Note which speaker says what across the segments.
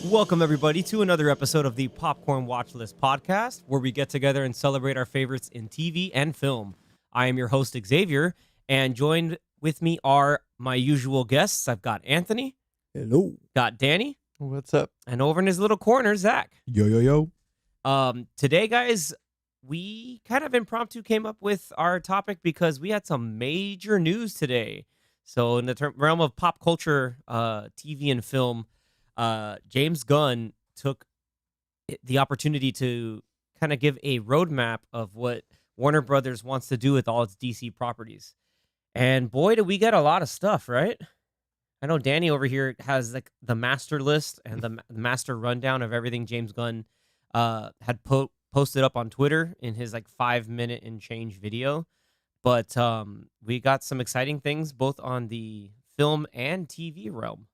Speaker 1: Welcome, everybody, to another episode of the Popcorn Watchlist podcast, where we get together and celebrate our favorites in TV and film. I am your host, Xavier, and joined with me are my usual guests. I've got Anthony.
Speaker 2: Hello.
Speaker 1: Got Danny.
Speaker 3: What's up?
Speaker 1: And over in his little corner, Zach.
Speaker 2: Yo.
Speaker 1: Today, guys, we kind of impromptu came up with our topic because we had some major news today. So in the realm of pop culture, TV and film, James Gunn took the opportunity to kind of give a roadmap of what Warner Brothers wants to do with all its DC properties. And boy, did we get a lot of stuff, right? I know Danny over here has like the master list and the master rundown of everything James Gunn had posted up on Twitter in his like 5-minute and change video. But we got some exciting things both on the film and TV realm.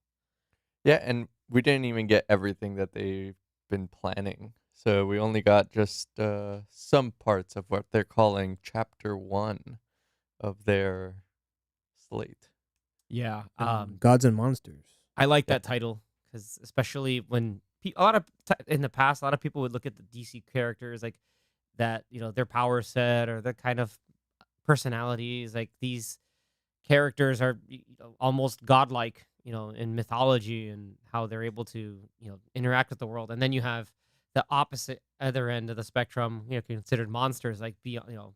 Speaker 3: Yeah, and we didn't even get everything that they've been planning. So we only got just some parts of what they're calling Chapter 1 of their slate.
Speaker 1: Yeah.
Speaker 2: Gods and Monsters.
Speaker 1: I like that title because especially when in the past, a lot of people would look at the DC characters like that, you know, their power set or their kind of personalities. Like these characters are almost godlike, you know, in mythology and how they're able to, you know, interact with the world. And then you have the opposite other end of the spectrum, you know, considered monsters like beyond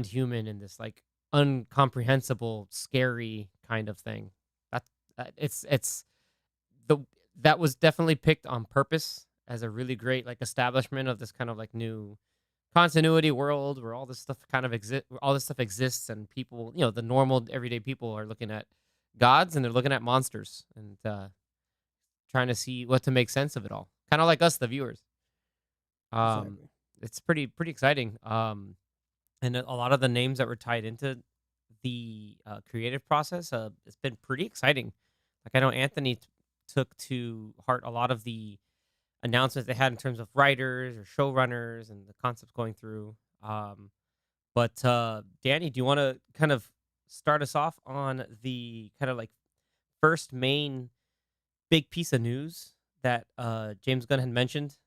Speaker 1: human and this like incomprehensible, scary kind of thing. That was definitely picked on purpose as a really great like establishment of this kind of like new continuity world where all this stuff exists and people, you know, the normal everyday people are looking at gods and they're looking at monsters and trying to see what to make sense of it all. Kind of like us, the viewers.
Speaker 2: Exactly.
Speaker 1: It's pretty exciting. And a lot of the names that were tied into the creative process, it's been pretty exciting. Like I know Anthony took to heart a lot of the announcements they had in terms of writers or showrunners and the concepts going through. But Danny, do you want to kind of start us off on the kind of like first main big piece of news that James Gunn had mentioned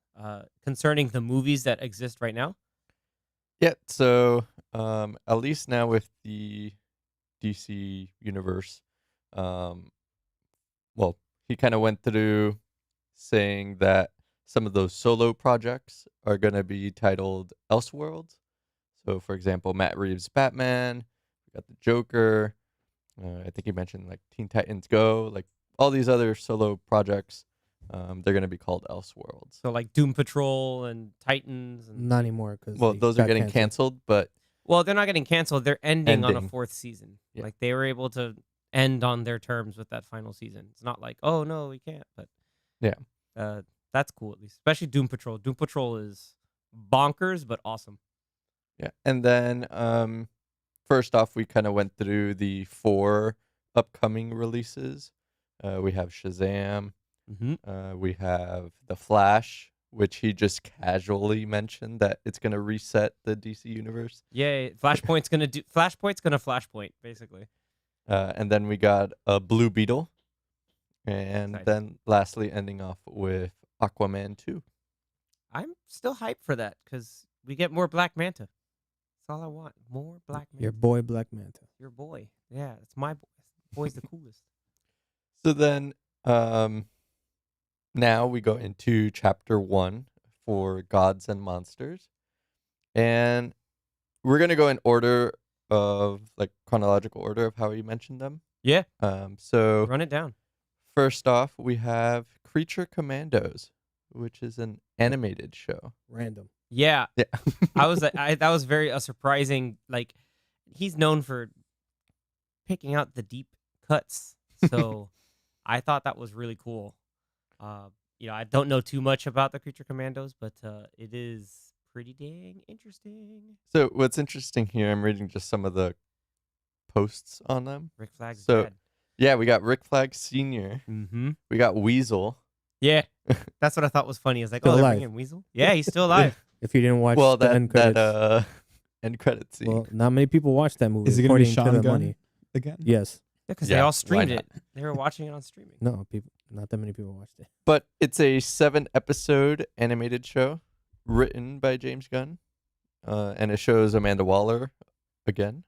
Speaker 1: concerning the movies that exist right now?
Speaker 3: Yeah, so at least now with the DC universe, well, he kind of went through saying that some of those solo projects are going to be titled Elseworlds. So, for example, Matt Reeves' Batman, we got the Joker. I think he mentioned like Teen Titans Go, like all these other solo projects. They're going to be called Elseworlds.
Speaker 1: So like Doom Patrol and Titans. And
Speaker 2: Not anymore because
Speaker 3: Those are getting canceled, but
Speaker 1: well, they're not getting canceled. They're ending on a 4th season.
Speaker 3: Yeah.
Speaker 1: Like they were able to end on their terms with that final season. It's not like, oh no, we can't. But
Speaker 3: yeah,
Speaker 1: that's cool at least. Especially Doom Patrol. Doom Patrol is bonkers but awesome.
Speaker 3: yeah. And then first off, we kind of went through the 4 upcoming releases. We have Shazam.
Speaker 1: Mm-hmm.
Speaker 3: We have The Flash, which he just casually mentioned that it's going to reset the DC universe.
Speaker 1: Yeah, Flashpoint's gonna Flashpoint basically.
Speaker 3: And then we got Blue Beetle. And
Speaker 1: Exciting.
Speaker 3: then lastly, ending off with Aquaman 2.
Speaker 1: I'm still hyped for that because we get more Black Manta. That's all I want. More Black Manta.
Speaker 2: Your boy Black Manta.
Speaker 1: Your boy. Yeah, it's my boy. Boy's the coolest.
Speaker 3: So then now we go into Chapter 1 for Gods and Monsters. And we're going to go in order of, like, chronological order of how you mentioned them.
Speaker 1: Yeah.
Speaker 3: So
Speaker 1: Run it down.
Speaker 3: first off, we have Creature Commandos, which is an animated show.
Speaker 2: Random.
Speaker 1: Yeah.
Speaker 3: Yeah.
Speaker 1: I was that was very surprising. Like he's known for picking out the deep cuts. So I thought that was really cool. You know, I don't know too much about the Creature Commandos, but it is pretty dang interesting.
Speaker 3: So what's interesting here, I'm reading just some of the posts on them.
Speaker 1: Rick Flag's
Speaker 3: So-
Speaker 1: dad.
Speaker 3: Yeah, we got Rick Flag Sr.
Speaker 1: Mm-hmm.
Speaker 3: We got Weasel.
Speaker 1: Yeah, that's what I thought was funny. I was like,
Speaker 2: Still
Speaker 1: oh, they're
Speaker 2: alive.
Speaker 1: bringing Weasel? Yeah, he's still alive.
Speaker 2: If you didn't watch
Speaker 3: Well,
Speaker 2: the end credits,
Speaker 3: end credit scene.
Speaker 2: well, not many people watched that movie.
Speaker 4: Is it gonna be
Speaker 2: according to
Speaker 4: Sean
Speaker 2: the
Speaker 4: Gunn?
Speaker 2: money.
Speaker 4: Again?
Speaker 2: Yes.
Speaker 1: Yeah, because
Speaker 3: Yeah,
Speaker 1: they all
Speaker 3: why
Speaker 1: streamed
Speaker 3: not?
Speaker 1: it. They were watching it on streaming.
Speaker 2: No, people. not that many people watched it.
Speaker 3: But it's a 7-episode animated show written by James Gunn, and it shows Amanda Waller again,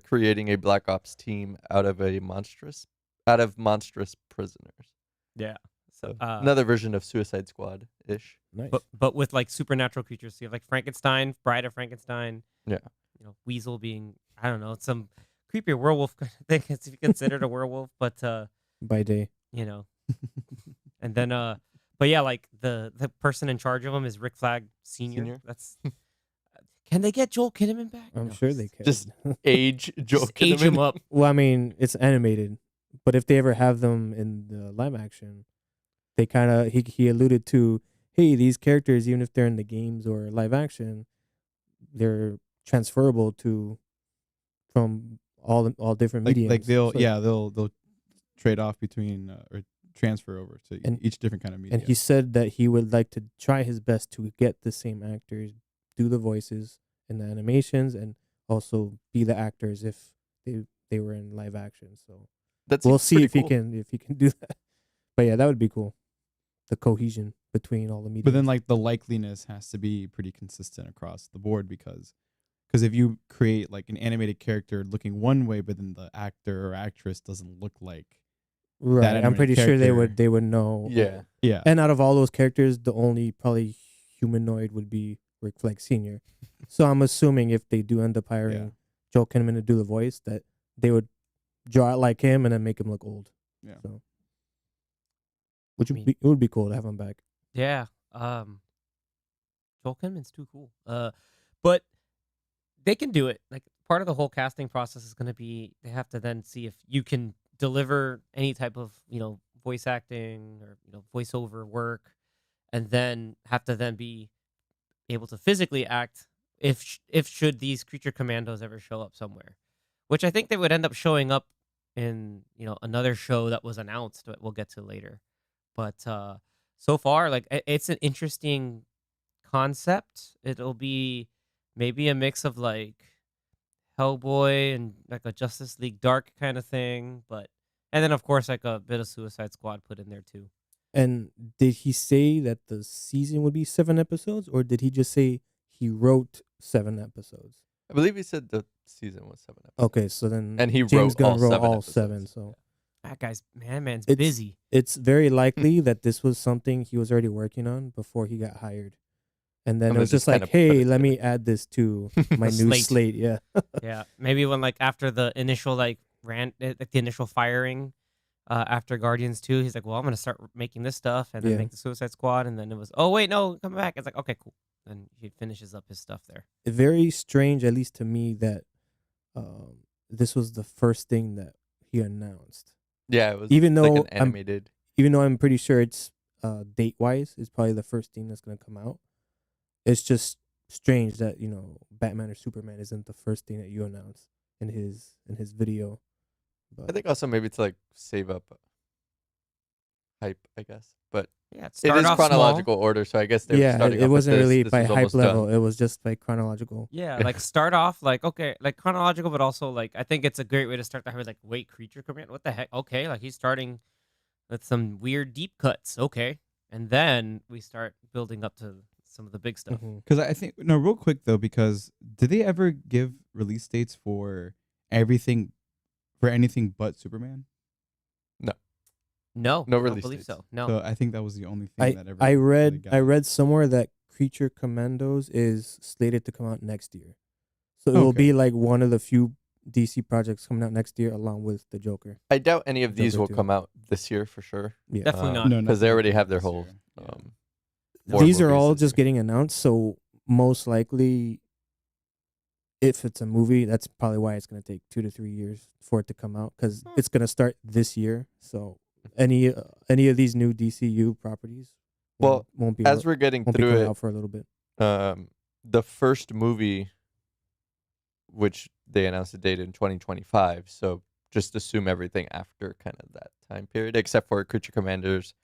Speaker 3: creating a Black Ops team out of monstrous prisoners.
Speaker 1: Yeah.
Speaker 3: So
Speaker 1: Uh,
Speaker 3: another version of Suicide Squad ish.
Speaker 2: Nice.
Speaker 1: but with like supernatural creatures. So you have like Frankenstein, Bride of Frankenstein.
Speaker 3: Yeah.
Speaker 1: You know, Weasel being, I don't know, some creepy werewolf kind of thing. It's considered a werewolf, but
Speaker 2: By day.
Speaker 1: you know, and then but yeah, like the person in charge of him is Rick Flag Senior. That's can they get Joel Kinnaman back?
Speaker 2: I'm
Speaker 1: No,
Speaker 2: sure they could.
Speaker 3: Just age Joel
Speaker 1: just age him
Speaker 3: Kinnaman.
Speaker 1: up.
Speaker 2: Well, I mean, it's animated, but if they ever have them in the live action, they kind of he alluded to, hey, these characters, even if they're in the games or live action, they're transferable to from all different mediums.
Speaker 4: Like they'll
Speaker 2: So-
Speaker 4: they'll trade off between or transfer over to
Speaker 2: And-
Speaker 4: each different kind of media.
Speaker 2: And he said that he would like to try his best to get the same actors do the voices in the animations and also be the actors if they were in live action. So
Speaker 3: That's
Speaker 2: we'll see
Speaker 3: pretty
Speaker 2: if
Speaker 3: cool.
Speaker 2: he can do that. But yeah, that would be cool. The cohesion between all the media.
Speaker 4: But then like the likeliness has to be pretty consistent across the board because if you create like an animated character looking one way, but then the actor or actress doesn't look like
Speaker 2: right, I'm
Speaker 4: animated
Speaker 2: pretty sure
Speaker 4: character-
Speaker 2: they would know.
Speaker 3: Yeah.
Speaker 4: yeah.
Speaker 2: And out of all those characters, the only probably humanoid would be Rick Flag Sr. So I'm assuming if they do end up hiring
Speaker 4: Yeah.
Speaker 2: Joel Kinnaman to do the voice, that they would draw it like him and then make him look old.
Speaker 4: Yeah.
Speaker 2: So, which
Speaker 1: I mean-
Speaker 2: it would be cool to have him back.
Speaker 1: Yeah. Joel Kinnaman's too cool. But they can do it. Like part of the whole casting process is going to be they have to then see if you can deliver any type of voice acting or voiceover work, and then have to then be able to physically act if should these creature commandos ever show up somewhere, which I think they would end up showing up in another show that was announced that we'll get to later. But so far, like it's an interesting concept. It'll be maybe a mix of like Hellboy and like a Justice League Dark kind of thing, and then of course like a bit of Suicide Squad put in there too.
Speaker 2: And did he say that the season would be 7 episodes, or did he just say he wrote 7 episodes?
Speaker 3: I believe he said the season was 7 episodes.
Speaker 2: Okay, so then
Speaker 3: And he
Speaker 2: James
Speaker 3: wrote
Speaker 2: Gunn
Speaker 3: all
Speaker 2: wrote
Speaker 3: 7
Speaker 2: all
Speaker 3: episodes.
Speaker 2: 7. So
Speaker 1: That guy's man's
Speaker 2: It's-
Speaker 1: busy.
Speaker 2: it's very likely that this was something he was already working on before he got hired. And then
Speaker 3: And
Speaker 2: it
Speaker 3: was
Speaker 2: was just
Speaker 3: just kinda
Speaker 2: like,
Speaker 3: put it
Speaker 2: hey, let me
Speaker 3: together.
Speaker 2: add this to my new
Speaker 1: Slate.
Speaker 2: slate. Yeah.
Speaker 1: Yeah, maybe when like after the initial like the initial firing, after Guardians 2, he's like, well, I'm gonna start making this stuff and then
Speaker 2: Yeah.
Speaker 1: make the Suicide Squad, and then it was, oh wait, no, come back. It's like, okay, cool. And he finishes up his stuff there.
Speaker 2: Very strange, at least to me, that this was the first thing that he announced.
Speaker 3: Yeah, it was
Speaker 2: Even
Speaker 3: like
Speaker 2: though
Speaker 3: an animated.
Speaker 2: Even though I'm pretty sure it's date wise, it's probably the first thing that's gonna come out. It's just strange that Batman or Superman isn't the first thing that you announce in his video. But
Speaker 3: I think also maybe to like save up hype, I guess. But
Speaker 1: Yeah,
Speaker 3: it
Speaker 1: start
Speaker 3: is
Speaker 1: off
Speaker 3: chronological order, so I guess they were
Speaker 2: yeah,
Speaker 3: starting
Speaker 2: it
Speaker 3: off with
Speaker 2: wasn't
Speaker 3: this.
Speaker 2: really
Speaker 3: This
Speaker 2: by
Speaker 3: was
Speaker 2: hype
Speaker 3: almost
Speaker 2: level.
Speaker 3: done.
Speaker 2: It was just like chronological.
Speaker 1: Yeah, like start off like okay, like chronological, but also like I think it's a great way to start the hype. Like, wait, creature command? What the heck? Okay, like he's starting with some weird deep cuts. Okay, and then we start building up to some of the big stuff.
Speaker 2: Mhm.
Speaker 4: Because I think real quick though, because did they ever give release dates for everything, for anything but Superman?
Speaker 1: No,
Speaker 3: No
Speaker 1: I don't
Speaker 3: release
Speaker 1: believe
Speaker 3: dates.
Speaker 1: so. No,
Speaker 4: So I think that was the only thing that ever.
Speaker 2: I
Speaker 4: really
Speaker 2: read
Speaker 4: got
Speaker 2: I
Speaker 4: it.
Speaker 2: read somewhere that Creature Commandos is slated to come out next year. So it will
Speaker 4: Okay.
Speaker 2: be like one of the few DC projects coming out next year along with the Joker.
Speaker 3: I doubt any of these
Speaker 2: Joker
Speaker 3: will
Speaker 2: too.
Speaker 3: come out this year for sure.
Speaker 2: Yeah.
Speaker 1: Definitely not.
Speaker 4: No,
Speaker 3: because they already have their
Speaker 4: this
Speaker 3: whole.
Speaker 4: year. Yeah.
Speaker 3: Four
Speaker 2: These are
Speaker 3: movies
Speaker 2: all
Speaker 3: this
Speaker 2: just
Speaker 3: year.
Speaker 2: getting announced, so most likely if it's a movie, that's probably why it's going to take 2 to 3 years for it to come out cuz it's going to start this year. So any of these new DCU properties
Speaker 3: Well,
Speaker 2: won't be
Speaker 3: As we're getting
Speaker 2: won't be
Speaker 3: through
Speaker 2: coming
Speaker 3: it,
Speaker 2: out for a little bit.
Speaker 3: the first movie, which they announced a date in 2025, so just assume everything after kind of that time period, except for Creature Commanders,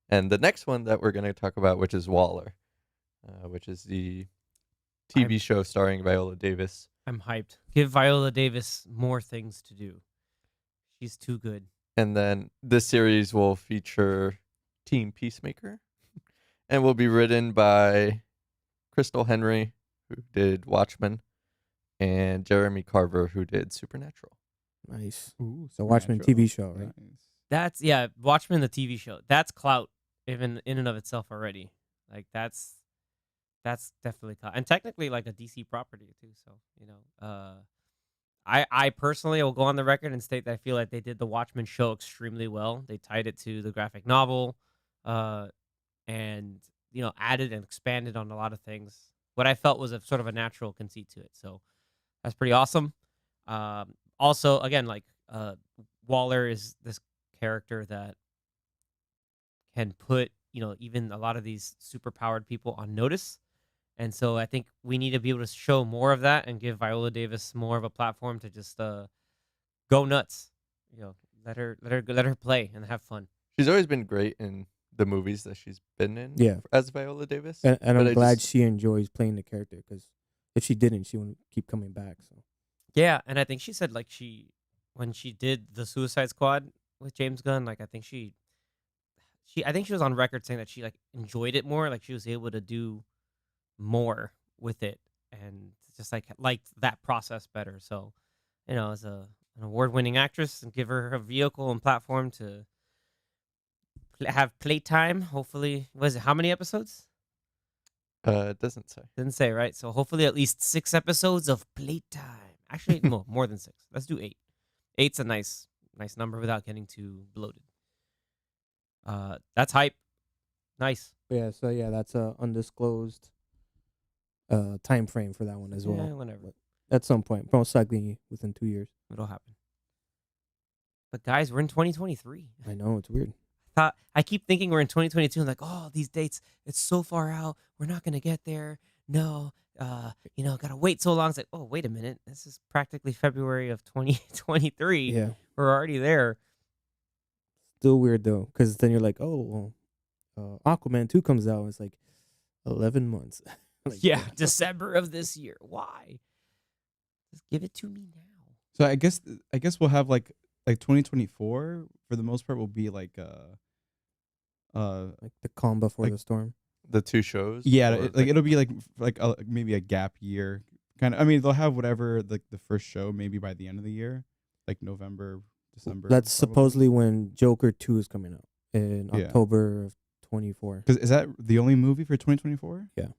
Speaker 3: and the next one that we're going to talk about, which is Waller, which is the TV show starring Viola Davis.
Speaker 1: I'm hyped. Give Viola Davis more things to do. She's too good.
Speaker 3: And then this series will feature Team Peacemaker and will be written by Crystal Henry, who did Watchmen, and Jeremy Carver, who did Supernatural.
Speaker 2: Nice.
Speaker 4: Ooh,
Speaker 2: The Watchmen
Speaker 4: Supernatural.
Speaker 2: TV show, right?
Speaker 1: That's Watchmen the TV show. That's clout even in and of itself already. Like that's definitely clout. And technically like a DC property too, so, I personally will go on the record and state that I feel like they did the Watchmen show extremely well. They tied it to the graphic novel, and added and expanded on a lot of things. What I felt was a sort of a natural conceit to it. So that's pretty awesome. Also, again, like Waller is this character that can put even a lot of these super powered people on notice. And so I think we need to be able to show more of that and give Viola Davis more of a platform to just go nuts. Let her play and have fun.
Speaker 3: She's always been great in the movies that she's been in.
Speaker 2: Yeah.
Speaker 3: As Viola Davis.
Speaker 2: And
Speaker 3: But
Speaker 2: I'm
Speaker 3: I
Speaker 2: glad
Speaker 3: just-
Speaker 2: she enjoys playing the character, because if she didn't, she wouldn't keep coming back. So
Speaker 1: Yeah, and I think she said like when she did the Suicide Squad with James Gunn, like I think she was on record saying that she like enjoyed it more, like she was able to do more with it and just like liked that process better. So, as an award-winning actress, and give her a vehicle and platform to have playtime. Hopefully, was it how many episodes?
Speaker 3: It doesn't say.
Speaker 1: Didn't say, right? So hopefully at least 6 episodes of playtime. Actually, no, more than 6. Let's do 8. 8's a nice number without getting too bloated. That's hype. Nice.
Speaker 2: yeah, that's a undisclosed time frame for that one as well.
Speaker 1: Yeah, whenever.
Speaker 2: At some point, most likely within 2 years.
Speaker 1: It'll happen. But guys, we're in 2023.
Speaker 2: I know, it's weird.
Speaker 1: I keep thinking we're in 2022 and like, oh, these dates, it's so far out. We're not going to get there. No, got to wait so long. It's like, oh, wait a minute. This is practically February of 2023.
Speaker 2: Yeah,
Speaker 1: We're already there.
Speaker 2: still weird though, because then you're like, oh, well, Aquaman 2 comes out. And it's like 11 months. Like,
Speaker 1: Yeah, December of this year. Why? Just give it to me now.
Speaker 4: So I guess we'll have like 2024 for the most part will be like
Speaker 2: like the calm before
Speaker 4: like-
Speaker 2: the storm.
Speaker 3: The 2 shows.
Speaker 4: yeah,
Speaker 3: or,
Speaker 4: it'll be like maybe a gap year kind of. I mean, they'll have whatever like the first show maybe by the end of the year, like November, December.
Speaker 2: That's supposedly when Joker 2 is coming out in
Speaker 4: Yeah.
Speaker 2: October of 24.
Speaker 4: because is that the only movie for 2024?
Speaker 2: Yeah.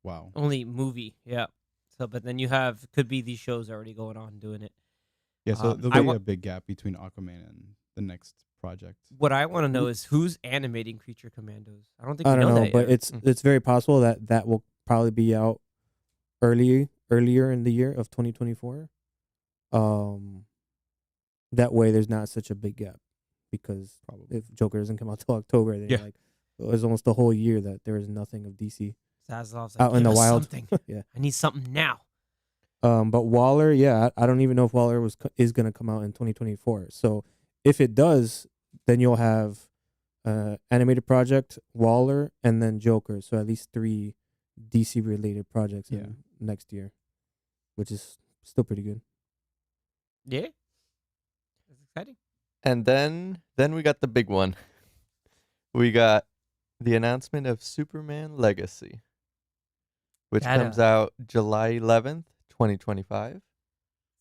Speaker 4: Wow.
Speaker 1: Only movie, yeah. So, but then you could be these shows already going on doing it.
Speaker 4: Yeah, so
Speaker 1: I
Speaker 4: there'll be
Speaker 1: wa-
Speaker 4: a big gap between Aquaman and the next project.
Speaker 1: What I want to know is who's animating Creature Commandos. I don't think
Speaker 2: I
Speaker 1: we
Speaker 2: don't know,
Speaker 1: that
Speaker 2: but
Speaker 1: yet.
Speaker 2: it's very possible that will probably be out earlier in the year of 2024. That way there's not such a big gap, because
Speaker 4: Probably.
Speaker 2: if Joker doesn't come out till October, then
Speaker 4: Yeah.
Speaker 2: you're like, well, it's almost the whole year that there is nothing of DC.
Speaker 1: Zaslav's like,
Speaker 2: out in
Speaker 1: "Give
Speaker 2: the
Speaker 1: us
Speaker 2: wild."
Speaker 1: something.
Speaker 2: Yeah.
Speaker 1: I need something now.
Speaker 2: But Waller, yeah, I don't even know if Waller is gonna come out in 2024. So if it does, then you'll have animated project, Waller, and then Joker. So at least 3 DC related projects
Speaker 4: Yeah.
Speaker 2: in next year, which is still pretty good.
Speaker 1: Yeah. That's exciting.
Speaker 3: And then we got the big one. We got the announcement of Superman Legacy, which
Speaker 1: Gotta-
Speaker 3: comes out July 11th, 2025.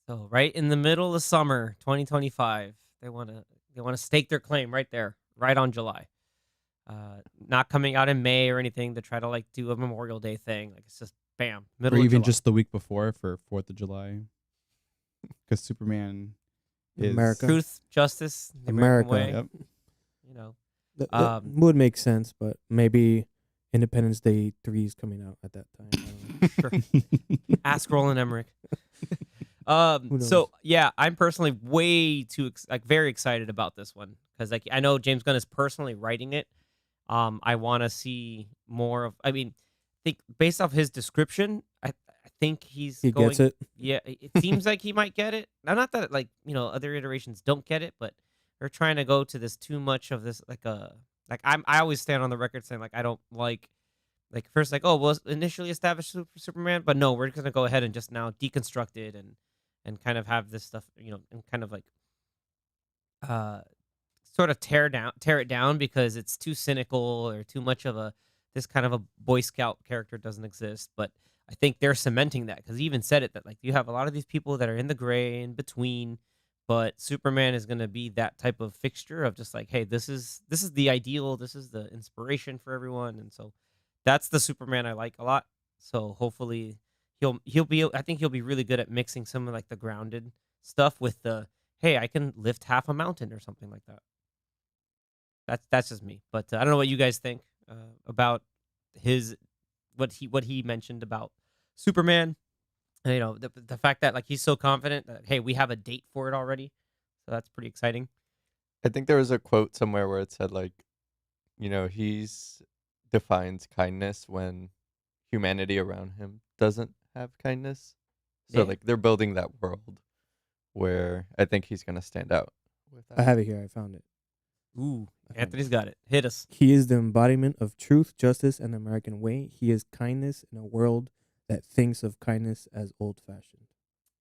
Speaker 1: So right in the middle of summer, 2025, they want to stake their claim right there, right on July. Not coming out in May or anything to try to like do a Memorial Day thing. Like it's just bam, middle
Speaker 4: Or
Speaker 1: of
Speaker 4: even
Speaker 1: July.
Speaker 4: just the week before for 4th of July. Because Superman is
Speaker 2: America.
Speaker 1: truth, justice, the American
Speaker 2: America.
Speaker 1: way.
Speaker 4: Yep.
Speaker 1: You know,
Speaker 2: That
Speaker 1: Um,
Speaker 2: would make sense, but maybe Independence Day 3 is coming out at that time. I don't know.
Speaker 1: sure. Ask Roland Emmerich.
Speaker 2: Who knows?
Speaker 1: So yeah, I'm personally way too very excited about this one because like I know James Gunn is personally writing it. I want to see more of. I mean, think based off his description, I think he's
Speaker 2: He
Speaker 1: going.
Speaker 2: gets it.
Speaker 1: Yeah, it seems like he might get it. Now, not that like other iterations don't get it, but they're trying to go to this too much of this I always stand on the record saying like I don't like first like, oh, well, initially established Superman, but no, we're just gonna go ahead and just now deconstruct it and kind of have this stuff and kind of like sort of tear it down because it's too cynical or too much of a this kind of a Boy Scout character doesn't exist. But I think they're cementing that because he even said it that like you have a lot of these people that are in the gray in between, but Superman is going to be that type of fixture of just like, hey, this is the ideal, this is the inspiration for everyone, and so that's the Superman I like a lot. So hopefully he'll be I think he'll be really good at mixing some of like the grounded stuff with the hey, I can lift half a mountain or something like that. That's just me, but I don't know what you guys think about his what he mentioned about Superman. And, the fact that like he's so confident that hey, we have a date for it already, so that's pretty exciting.
Speaker 3: I think there was a quote somewhere where it said like, he's defines kindness when humanity around him doesn't have kindness. So
Speaker 1: Yeah.
Speaker 3: like they're building that world where I think he's gonna stand out with
Speaker 2: I
Speaker 3: that.
Speaker 2: have it here. I found it.
Speaker 1: Ooh,
Speaker 2: I found
Speaker 1: Anthony's
Speaker 2: it.
Speaker 1: got it. Hit us.
Speaker 2: He is the embodiment of truth, justice, and the American way. He is kindness in a world that thinks of kindness as old-fashioned.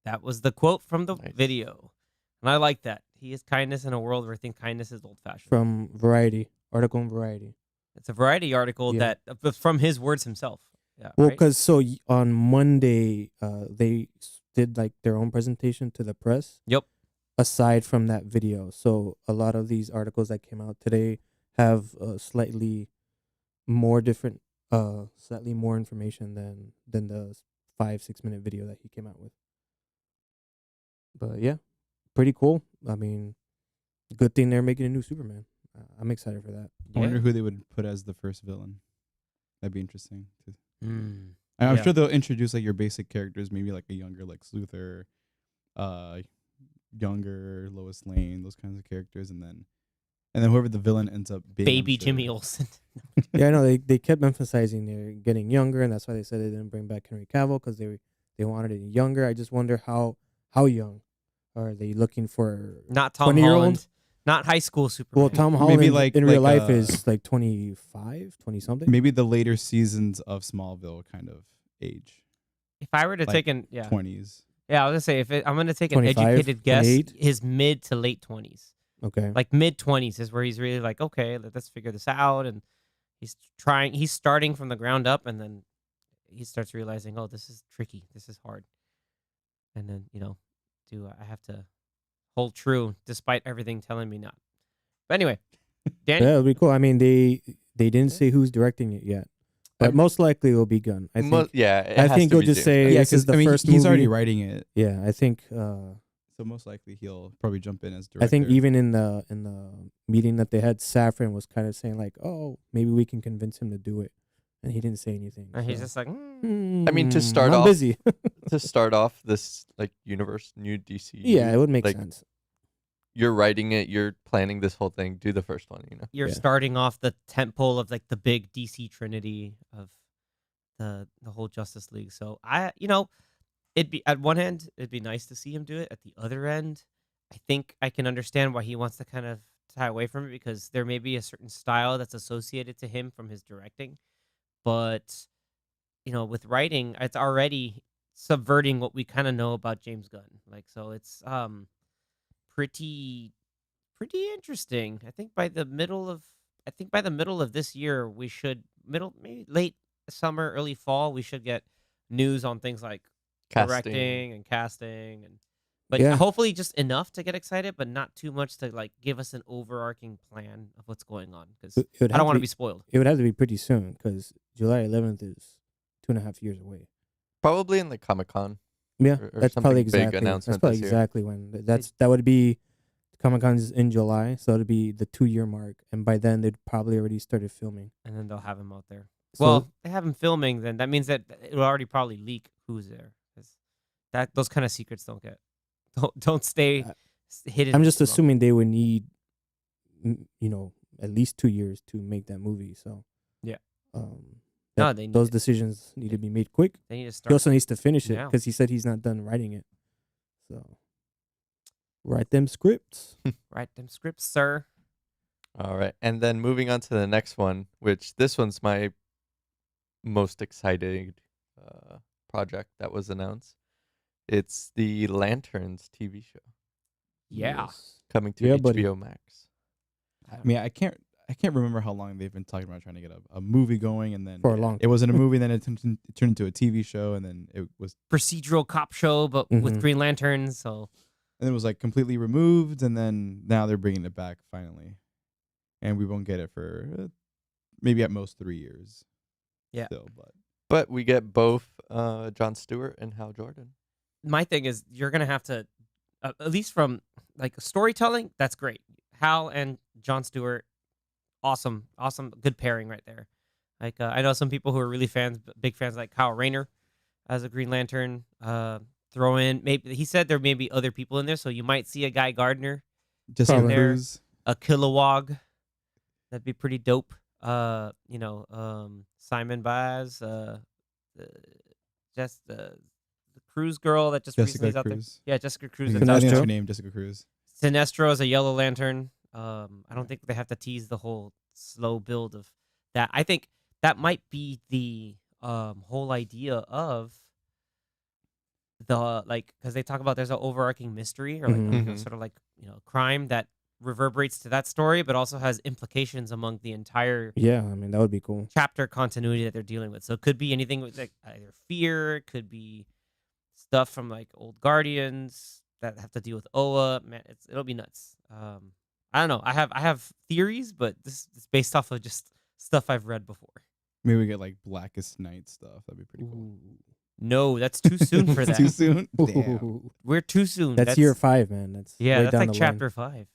Speaker 1: That was the quote from the
Speaker 3: Nice.
Speaker 1: video, and I like that. He is kindness in a world where I think kindness is old fashioned.
Speaker 2: From Variety, article in Variety.
Speaker 1: It's a Variety article
Speaker 2: Yeah.
Speaker 1: that from his words himself. Yeah,
Speaker 2: Well,
Speaker 1: right?
Speaker 2: because on Monday, they did like their own presentation to the press.
Speaker 1: Yep.
Speaker 2: Aside from that video, so a lot of these articles that came out today have slightly more different, slightly more information than the 5-6 minute video that he came out with. But yeah, pretty cool. I mean, good thing they're making a new Superman. I'm excited for that.
Speaker 4: I wonder
Speaker 1: Yeah.
Speaker 4: who they would put as the first villain. That'd be interesting.
Speaker 1: Mm.
Speaker 4: I'm
Speaker 1: Yeah.
Speaker 4: sure they'll introduce like your basic characters, maybe like a younger Lex Luthor, younger Lois Lane, those kinds of characters, and then whoever the villain ends up being.
Speaker 1: Baby
Speaker 4: I'm sure.
Speaker 1: Jimmy Olsen.
Speaker 2: Yeah, I know they kept emphasizing they're getting younger, and that's why they said they didn't bring back Henry Cavill because they wanted it younger. I just wonder how young are they looking for?
Speaker 1: Not Tom
Speaker 2: 20-year-old?
Speaker 1: Holland. Not high school Superman.
Speaker 2: Well, Tom
Speaker 4: Maybe
Speaker 2: Holland
Speaker 4: like-
Speaker 2: in real
Speaker 4: like,
Speaker 2: life is like 25, 20 something.
Speaker 4: Maybe the later seasons of Smallville kind of age,
Speaker 1: if I were to
Speaker 4: like
Speaker 1: take an
Speaker 4: 20s.
Speaker 1: yeah, I was gonna say I'm gonna take an
Speaker 2: 25,
Speaker 1: educated guess.
Speaker 2: 28?
Speaker 1: His mid to late 20s,
Speaker 2: Okay.
Speaker 1: like mid 20s is where he's really like, okay, let's figure this out, and he's starting from the ground up, and then he starts realizing, oh, this is tricky, this is hard, and then do I have to hold true despite everything telling me not? But anyway, Danny,
Speaker 2: Yeah, it'll be cool. I mean, they didn't say who's directing it yet, but
Speaker 3: I'm-
Speaker 2: most likely it will be Gunn. I think.
Speaker 3: Yeah, it
Speaker 2: I
Speaker 3: has
Speaker 2: think
Speaker 3: to
Speaker 2: he'll
Speaker 3: be
Speaker 2: just
Speaker 3: James
Speaker 2: say-
Speaker 3: Gunn.
Speaker 4: Yeah,
Speaker 2: this is
Speaker 4: because
Speaker 2: the first
Speaker 4: he's already
Speaker 2: movie.
Speaker 4: writing it,
Speaker 2: Yeah, I think.
Speaker 4: so most likely he'll probably jump in as director.
Speaker 2: I think even in the meeting that they had, Saffron was kind of saying like, "Oh, maybe we can convince him to do it," and he didn't say anything.
Speaker 1: and he's
Speaker 2: so.
Speaker 1: just like,
Speaker 3: I mean, to start
Speaker 2: I'm
Speaker 3: off-
Speaker 2: busy.
Speaker 3: To start off this like universe, new DC.
Speaker 2: Yeah, it would make
Speaker 3: like,
Speaker 2: sense.
Speaker 3: You're writing it. You're planning this whole thing. Do the first one.
Speaker 1: you're
Speaker 2: Yeah.
Speaker 1: starting off the tentpole of like the big DC trinity of the whole Justice League. So it'd be at one end it'd be nice to see him do it. At the other end, I think I can understand why he wants to kind of tie away from it because there may be a certain style that's associated to him from his directing, but with writing, it's already subverting what we kind of know about James Gunn. Like so, it's pretty interesting. I think by the middle of this year, we should maybe late summer, early fall, we should get news on things like directing and casting, but
Speaker 2: Yeah.
Speaker 1: hopefully just enough to get excited, but not too much to like give us an overarching plan of what's going on because
Speaker 2: It would
Speaker 1: I
Speaker 2: have
Speaker 1: don't want to
Speaker 2: be-
Speaker 1: be spoiled.
Speaker 2: It would have to be pretty soon because July 11th is 2.5 years away.
Speaker 3: Probably in the Comic-Con.
Speaker 2: Yeah,
Speaker 3: Or
Speaker 2: that's
Speaker 3: something
Speaker 2: probably
Speaker 3: big
Speaker 2: exactly. That's
Speaker 3: announcement
Speaker 2: probably
Speaker 3: this year.
Speaker 2: exactly when. That would be Comic-Con's in July, so it'd be the 2-year mark, and by then they'd probably already started filming.
Speaker 1: And then they'll have him out there.
Speaker 2: So,
Speaker 1: Well, they have him filming, then that means that it'll already probably leak who's there. 'Cause those kind of secrets don't stay
Speaker 2: Uh,
Speaker 1: hidden.
Speaker 2: I'm just
Speaker 1: too long.
Speaker 2: assuming they would need, at least 2 years to make that movie. So
Speaker 1: Yeah.
Speaker 2: that-
Speaker 1: they need
Speaker 2: those
Speaker 1: it.
Speaker 2: decisions need to be made quick.
Speaker 1: They need to
Speaker 2: He
Speaker 1: start.
Speaker 2: also needs to finish it
Speaker 1: now.
Speaker 2: because he said he's not done writing it. So write them scripts.
Speaker 1: Write them scripts, sir.
Speaker 3: All right, and then moving on to the next one, which this one's my most excited project that was announced. It's the Lanterns TV show
Speaker 1: Yeah.
Speaker 2: Yes.
Speaker 3: coming to
Speaker 2: Yeah, buddy.
Speaker 3: HBO Max.
Speaker 4: I mean, I can't remember how long they've been talking about trying to get a movie going, and then
Speaker 2: For a long
Speaker 4: it wasn't a movie, then it turned into a TV show, and then it was
Speaker 1: Procedural cop show, but with
Speaker 2: Mhm.
Speaker 1: Green Lanterns. So
Speaker 4: and it was like completely removed, and then now they're bringing it back finally, and we won't get it for maybe at most 3 years.
Speaker 1: Yeah.
Speaker 4: Still,
Speaker 3: But we get both Jon Stewart and Hal Jordan.
Speaker 1: my thing is, you're gonna have to, at least from like storytelling, that's great. Hal and Jon Stewart, awesome, good pairing right there. Like I know some people who are really big fans, like Kyle Rayner as a Green Lantern. Throw in, maybe he said there may be other people in there, so you might see a Guy Gardner,
Speaker 4: Jessica
Speaker 2: Probably.
Speaker 4: Cruz.
Speaker 1: a Kilowog. That'd be pretty dope. Simon Baz, just the Cruz girl that just recently
Speaker 4: Jessica
Speaker 1: is out there.
Speaker 4: Cruz.
Speaker 1: Yeah, Jessica Cruz.
Speaker 4: I
Speaker 1: That's
Speaker 4: think
Speaker 1: out
Speaker 4: that's
Speaker 1: there.
Speaker 4: her name, Jessica Cruz.
Speaker 1: Sinestro is a Yellow Lantern. I don't think they have to tease the whole slow build of that. I think that might be the whole idea of the because they talk about there's an overarching mystery or like
Speaker 3: Mhm.
Speaker 1: sort of like crime that reverberates to that story, but also has implications among the entire
Speaker 2: Yeah, I mean that would be cool.
Speaker 1: chapter continuity that they're dealing with. So it could be anything with like either fear, it could be stuff from like old Guardians that have to deal with Oa. Man, it'll be nuts. I don't know. I have theories, but this is based off of just stuff I've read before.
Speaker 4: Maybe we get like Blackest Night stuff. That'd be pretty cool.
Speaker 1: No, that's too soon for that.
Speaker 4: Too soon. Damn.
Speaker 2: Ooh.
Speaker 1: We're too soon.
Speaker 2: That's year 5, man. That's
Speaker 1: Yeah,
Speaker 2: right
Speaker 1: that's
Speaker 2: down
Speaker 1: like
Speaker 2: the line.
Speaker 1: chapter 5.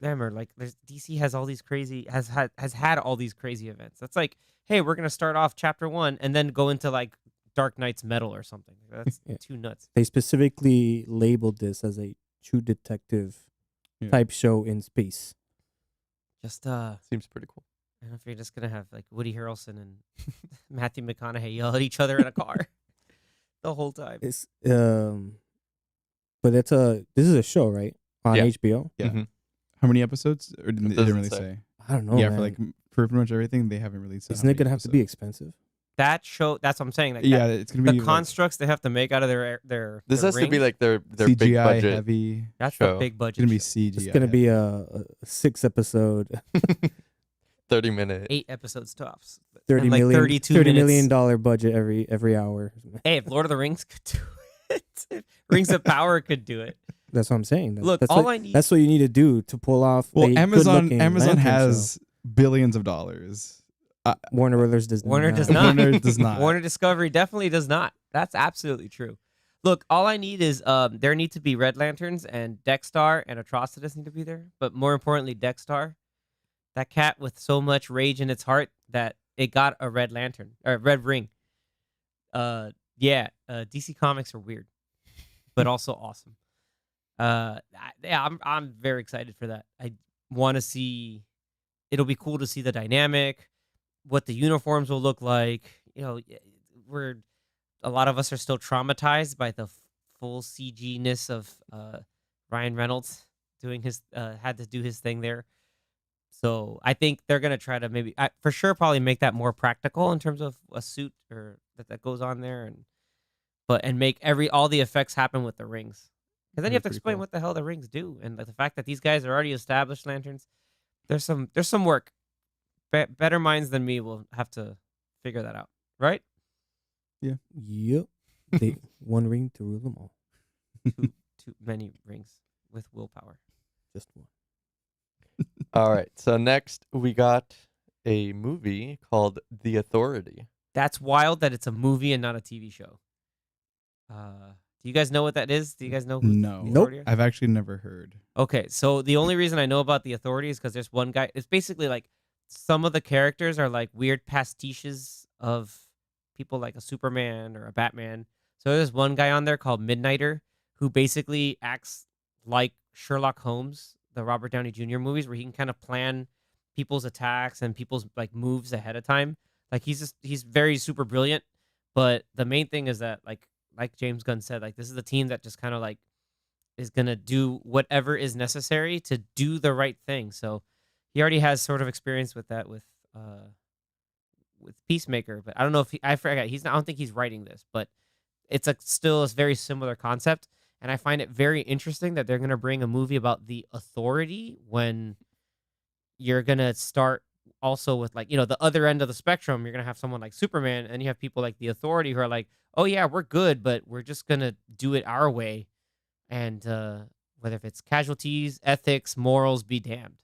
Speaker 1: Remember, like DC has all these crazy has had all these crazy events. That's like, hey, we're gonna start off chapter 1 and then go into like Dark Knight's Metal or something. That's
Speaker 2: Yeah.
Speaker 1: too nuts.
Speaker 2: They specifically labeled this as a true detective
Speaker 4: Yeah.
Speaker 2: type show in space.
Speaker 1: Just
Speaker 3: Seems pretty cool.
Speaker 1: I don't know if you're just gonna have like Woody Harrelson and Matthew McConaughey yell at each other in a car the whole time.
Speaker 2: It's but this is a show, right? On
Speaker 3: Yeah.
Speaker 2: HBO.
Speaker 4: Yeah.
Speaker 3: Mhm.
Speaker 4: How many episodes? Or they didn't
Speaker 3: doesn't
Speaker 4: really
Speaker 3: say.
Speaker 4: say.
Speaker 2: I don't know.
Speaker 4: Yeah,
Speaker 2: man.
Speaker 4: for like for pretty much everything, they haven't really said.
Speaker 2: Isn't it gonna have to be expensive?
Speaker 1: That show, that's what I'm saying. Like
Speaker 4: Yeah,
Speaker 1: that,
Speaker 4: it's gonna be
Speaker 1: the constructs they have to make out of their
Speaker 3: This
Speaker 1: their
Speaker 3: has to be
Speaker 1: rings,
Speaker 3: like their
Speaker 4: CGI
Speaker 3: big budget.
Speaker 4: heavy.
Speaker 1: that's
Speaker 3: show.
Speaker 1: the big
Speaker 4: It's
Speaker 1: budget.
Speaker 4: gonna be
Speaker 1: show.
Speaker 4: CGI.
Speaker 2: It's gonna be a 6-episode,
Speaker 3: 30-minute.
Speaker 1: 8 episodes tops.
Speaker 2: 30
Speaker 1: And, like,
Speaker 2: million,
Speaker 1: 32
Speaker 2: $30
Speaker 1: minutes.
Speaker 2: million dollar budget every hour.
Speaker 1: Hey, if Lord of the Rings could do it, if Rings of Power could do it.
Speaker 2: That's what I'm saying.
Speaker 1: Look,
Speaker 2: that's
Speaker 1: all
Speaker 2: what,
Speaker 1: I need.
Speaker 2: That's what you need to do to pull off.
Speaker 4: Well,
Speaker 2: a
Speaker 4: Amazon
Speaker 2: good-looking
Speaker 4: Amazon
Speaker 2: lantern
Speaker 4: has billions of dollars.
Speaker 2: show. Warner Brothers does
Speaker 1: Warner
Speaker 2: not.
Speaker 1: does not.
Speaker 4: Warner does not.
Speaker 1: Warner Discovery definitely does not. That's absolutely true. Look, all I need is there need to be Red Lanterns and Dexstar and Atrocitus need to be there. But more importantly, Dexstar, that cat with so much rage in its heart that it got a red lantern or red ring. DC Comics are weird, but also awesome. I'm very excited for that. I want to see. It'll be cool to see the dynamic, what the uniforms will look like. A lot of us are still traumatized by the full CG-ness of Ryan Reynolds doing had to do his thing there. So I think they're gonna try to for sure probably make that more practical in terms of a suit or that goes on there and make all the effects happen with the rings. Because then you have to
Speaker 4: Pretty
Speaker 1: explain
Speaker 4: cool.
Speaker 1: what the hell the rings do, and like the fact that these guys are already established lanterns. There's some work. Better minds than me will have to figure that out, right?
Speaker 2: Yep. One ring to rule them all.
Speaker 1: Too many rings with willpower.
Speaker 2: Just one.
Speaker 3: All right. So next we got a movie called The Authority.
Speaker 1: That's wild that it's a movie and not a TV show. Do you guys know what that is? Do you guys know who
Speaker 4: No.
Speaker 1: the
Speaker 2: Nope.
Speaker 1: Authority are?
Speaker 4: I've actually never heard.
Speaker 1: Okay, so the only reason I know about the Authority is because there's one guy. It's basically like some of the characters are like weird pastiches of people like a Superman or a Batman. So there's one guy on there called Midnighter who basically acts like Sherlock Holmes, the Robert Downey Jr. movies, where he can kind of plan people's attacks and people's like moves ahead of time. Like he's very super brilliant. But the main thing is that like James Gunn said, like this is a team that just kind of like is gonna do whatever is necessary to do the right thing. So he already has sort of experience with that with Peacemaker, but I don't know if I forgot I don't think he's writing this, but it's still a very similar concept, and I find it very interesting that they're gonna bring a movie about the Authority when you're gonna start also with like the other end of the spectrum. You're gonna have someone like Superman, and you have people like the Authority who are like, oh yeah, we're good, but we're just gonna do it our way, and whether if it's casualties, ethics, morals, be damned.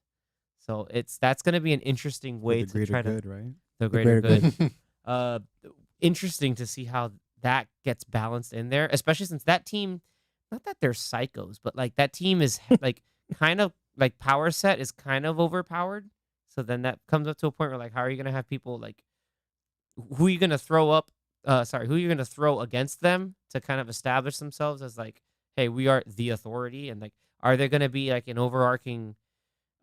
Speaker 1: So that's gonna be an interesting
Speaker 4: For
Speaker 1: way
Speaker 4: the
Speaker 1: to
Speaker 4: greater
Speaker 1: try to
Speaker 4: good, right?
Speaker 1: the
Speaker 2: The
Speaker 1: greater
Speaker 2: greater
Speaker 1: good.
Speaker 2: good.
Speaker 1: Uh, Interesting to see how that gets balanced in there, especially since that team, not that they're psychos, but like that team is like kind of like power set is kind of overpowered. So then that comes up to a point where like, how are you gonna have people like who are you gonna throw up? Sorry, who are you gonna throw against them to kind of establish themselves as like, hey, we are the Authority, and like, are there gonna be like an overarching,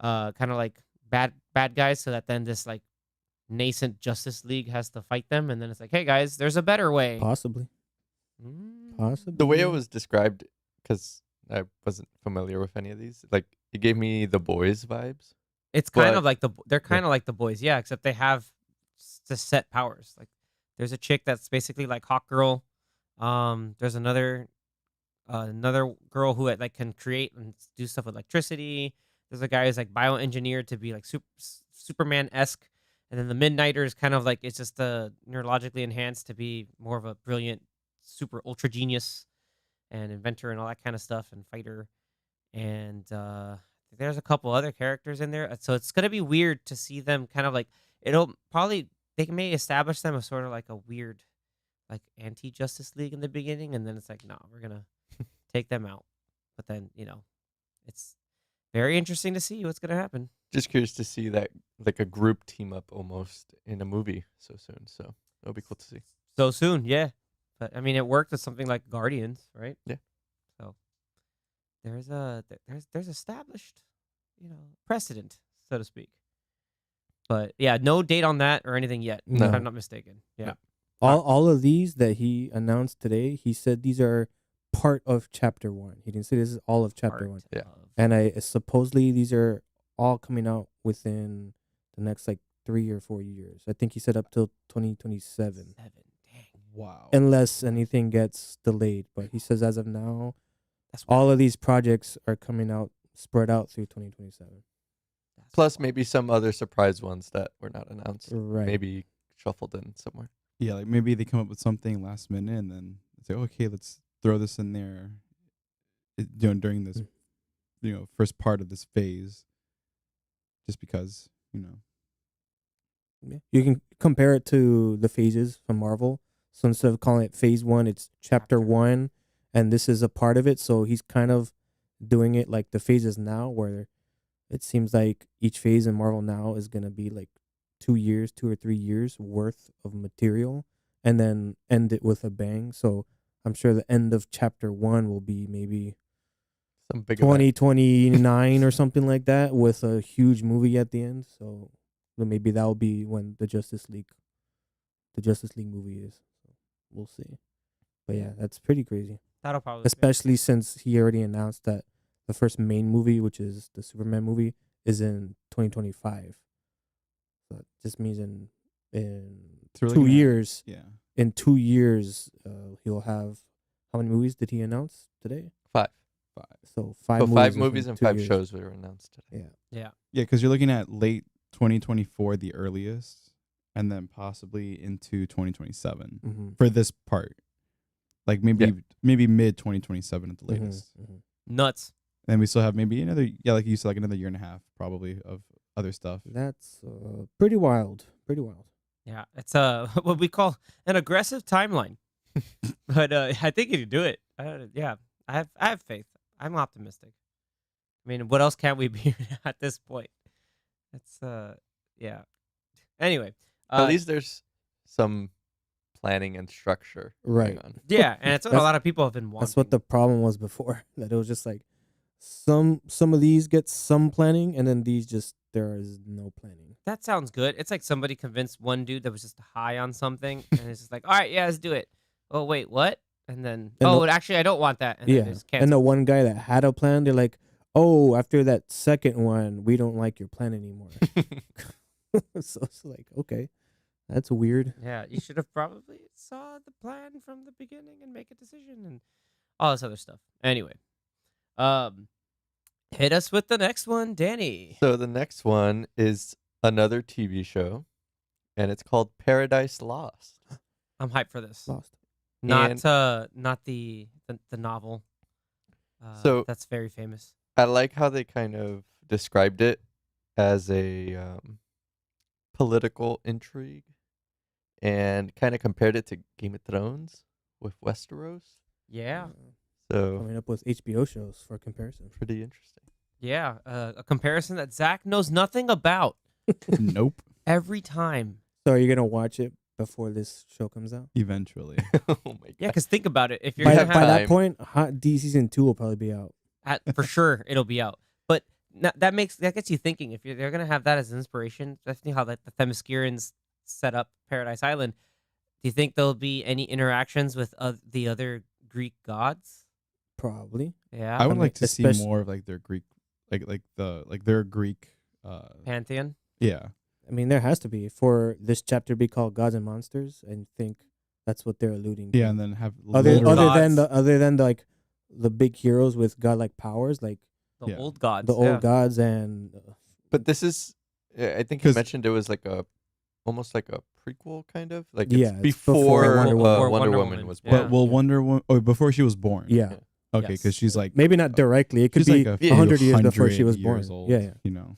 Speaker 1: kind of like bad guys, so that then this like nascent Justice League has to fight them, and then it's like, hey guys, there's a better way.
Speaker 2: Possibly.
Speaker 1: Mm.
Speaker 2: Possibly.
Speaker 3: The way it was described, because I wasn't familiar with any of these, like it gave me the boys vibes.
Speaker 1: It's kind of
Speaker 3: But
Speaker 1: like they're kind of like the boys, yeah, except they have the set powers. Like there's a chick that's basically like Hawk Girl. There's another girl who like can create and do stuff with electricity. There's a guy who's like bioengineered to be like Superman esque, and then the Midnighter is kind of like it's just neurologically enhanced to be more of a brilliant, super ultra genius and inventor and all that kind of stuff and fighter. And there's a couple other characters in there, so it's gonna be weird to see them kind of like it'll probably they may establish them as sort of like a weird like anti Justice League in the beginning, and then it's like no, we're gonna take them out. But then it's very interesting to see what's gonna happen
Speaker 3: just curious to see that like a group team up almost in a movie so soon. So it'll be cool to see.
Speaker 1: so soon. Yeah, but I mean it worked with something like Guardians, right?
Speaker 3: Yeah.
Speaker 1: So there's established precedent, so to speak. But yeah, no date on that or anything yet, if
Speaker 2: No.
Speaker 1: I'm not mistaken. Yeah.
Speaker 3: No.
Speaker 2: All of these that he announced today, he said these are part of chapter 1. He didn't say this is all of chapter
Speaker 1: Part
Speaker 2: 1.
Speaker 3: Yeah.
Speaker 1: of-
Speaker 2: And I supposedly these are all coming out within the next like 3 or 4 years. I think he said up till 2027,
Speaker 1: 7. Dang.
Speaker 4: Wow.
Speaker 2: unless anything gets delayed. But he says as of now,
Speaker 1: That's
Speaker 2: all
Speaker 1: wild.
Speaker 2: of these projects are coming out spread out through 2027.
Speaker 1: That's
Speaker 3: Plus
Speaker 1: wild.
Speaker 3: maybe some other surprise ones that were not announced.
Speaker 2: Right.
Speaker 3: Maybe shuffled in somewhere.
Speaker 4: Yeah, like maybe they come up with something last minute and then say, okay, let's throw this in there, during this, first part of this phase, just because,
Speaker 2: Yeah. You can compare it to the phases from Marvel. So instead of calling it phase 1, it's chapter 1, and this is a part of it. So he's kind of doing it like the phases now, where it seems like each phase in Marvel now is going to be like 2 or 3 years worth of material, and then end it with a bang. So I'm sure the end of chapter 1 will be maybe
Speaker 3: Some big event.
Speaker 2: 2029 or something like that, with a huge movie at the end. So maybe that'll be when the Justice League movie is. So we'll see. But yeah, that's pretty crazy.
Speaker 1: That'll probably be-
Speaker 2: Especially since he already announced that the first main movie, which is the Superman movie, is in 2025. So that just means in
Speaker 4: So we're
Speaker 2: 2
Speaker 4: looking at-
Speaker 2: years.
Speaker 4: yeah.
Speaker 2: In 2 years, he'll have how many movies did he announce today?
Speaker 3: 5.
Speaker 2: So 5
Speaker 3: So
Speaker 2: movies.
Speaker 3: 5
Speaker 2: within
Speaker 3: movies and
Speaker 2: 2
Speaker 3: 5
Speaker 2: years.
Speaker 3: shows were announced today.
Speaker 2: Yeah.
Speaker 1: Yeah.
Speaker 4: Yeah, because you're looking at late 2024, the earliest, and then possibly into 2027
Speaker 2: Mm-hmm.
Speaker 4: for this part. Like maybe
Speaker 3: Yeah.
Speaker 4: maybe mid 2027 at the latest.
Speaker 2: Mm-hmm.
Speaker 1: Nuts.
Speaker 4: And we still have maybe another, like you said, like another year and a half probably of other stuff.
Speaker 2: That's pretty wild. Pretty wild.
Speaker 1: Yeah, it's what we call an aggressive timeline. But I think you can do it. Yeah, I have faith. I'm optimistic. I mean, what else can we be at this point? It's yeah. Anyway,
Speaker 3: At least there's some planning and structure
Speaker 2: Right.
Speaker 3: going on.
Speaker 1: yeah, and it's what a
Speaker 2: That's-
Speaker 1: lot of people have been wanting.
Speaker 2: That's what the problem was before. That it was just like some of these get some planning, and then these just there is no planning.
Speaker 1: That sounds good. It's like somebody convinced one dude that was just high on something, and it's just like, all right, yeah, let's do it. Oh wait, what? And then,
Speaker 2: And
Speaker 1: actually, I don't want that. And then
Speaker 2: Yeah.
Speaker 1: they just
Speaker 2: And
Speaker 1: cancel.
Speaker 2: the one guy that had a plan, they're like, "Oh, after that second one, we don't like your plan anymore." So it's like, okay, that's weird.
Speaker 1: Yeah, you should have probably saw the plan from the beginning and make a decision and all this other stuff. Anyway, Hit us with the next one, Danny.
Speaker 3: So the next one is another TV show, and it's called Paradise Lost.
Speaker 1: I'm hyped for this.
Speaker 2: Lost.
Speaker 3: And-
Speaker 1: Not the novel.
Speaker 3: So-
Speaker 1: that's very famous.
Speaker 3: I like how they kind of described it as a political intrigue and kind of compared it to Game of Thrones with Westeros.
Speaker 1: Yeah,
Speaker 3: So
Speaker 2: Coming up with HBO shows for comparison.
Speaker 3: pretty interesting.
Speaker 1: yeah. A comparison that Zach knows nothing about
Speaker 4: Nope.
Speaker 1: every time.
Speaker 2: So are you gonna watch it before this show comes out?
Speaker 4: Eventually.
Speaker 3: Oh my god.
Speaker 1: Yeah, because think about it. If you're
Speaker 2: By,
Speaker 1: gonna
Speaker 2: by
Speaker 1: have
Speaker 2: that
Speaker 3: time.
Speaker 2: point, Hot D season 2 will probably be out.
Speaker 1: for sure, it'll be out. But that gets you thinking. If they're gonna have that as inspiration, that's how like the Themyscirans set up Paradise Island. Do you think there'll be any interactions with the other Greek gods?
Speaker 2: Probably.
Speaker 1: Yeah,
Speaker 4: I would
Speaker 2: mean,
Speaker 4: like to see
Speaker 2: especially-
Speaker 4: more of like their Greek, their Greek.
Speaker 1: pantheon.
Speaker 4: Yeah.
Speaker 2: I mean, there has to be for this chapter to be called Gods and Monsters, and think that's what they're alluding to.
Speaker 4: Yeah, and then have
Speaker 2: other
Speaker 1: Old
Speaker 4: literal-
Speaker 1: gods.
Speaker 2: other than like the big heroes with godlike powers, like
Speaker 1: The
Speaker 4: Yeah.
Speaker 1: old gods.
Speaker 2: the old
Speaker 1: yeah.
Speaker 2: gods and
Speaker 3: But this is, I think you
Speaker 4: 'Cause-
Speaker 3: mentioned it was like almost like a prequel kind of, like
Speaker 2: Yeah,
Speaker 3: it's
Speaker 2: it's
Speaker 3: before,
Speaker 2: before Wonder
Speaker 1: Woman.
Speaker 3: Wonder Woman was
Speaker 1: Yeah.
Speaker 3: born.
Speaker 4: But will
Speaker 2: Yeah.
Speaker 4: Wonder Woman? Oh, before she was born.
Speaker 2: yeah,
Speaker 4: Okay, because
Speaker 1: Yes.
Speaker 4: she's like
Speaker 2: maybe not directly. It could
Speaker 4: she's
Speaker 2: be
Speaker 4: like
Speaker 3: Yeah.
Speaker 2: 100 years before she
Speaker 4: 100
Speaker 2: was born.
Speaker 4: years old,
Speaker 2: Yeah, yeah.
Speaker 4: You know,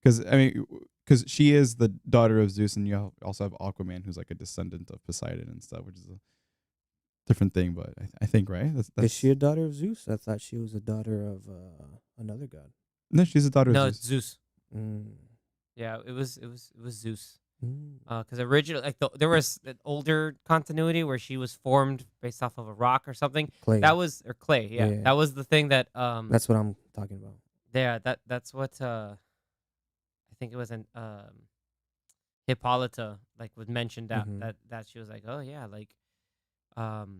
Speaker 4: because she is the daughter of Zeus, and you also have Aquaman, who's like a descendant of Poseidon and stuff, which is a different thing. But I think right. That's
Speaker 2: Is she a daughter of Zeus? I thought she was a daughter of another god.
Speaker 4: no, she's a daughter
Speaker 1: No,
Speaker 4: of
Speaker 1: it's
Speaker 4: Zeus.
Speaker 1: Zeus.
Speaker 2: Mm.
Speaker 1: Yeah, it was Zeus.
Speaker 2: Mm.
Speaker 1: Because originally, like there was an older continuity where she was formed based off of a rock or something.
Speaker 2: Clay.
Speaker 1: That was or clay. Yeah,
Speaker 2: Yeah.
Speaker 1: that was the thing that
Speaker 2: That's what I'm talking about.
Speaker 1: Yeah, that's what I think it was an Hippolyta like was mentioned that
Speaker 2: Mhm.
Speaker 1: that she was like, oh yeah, like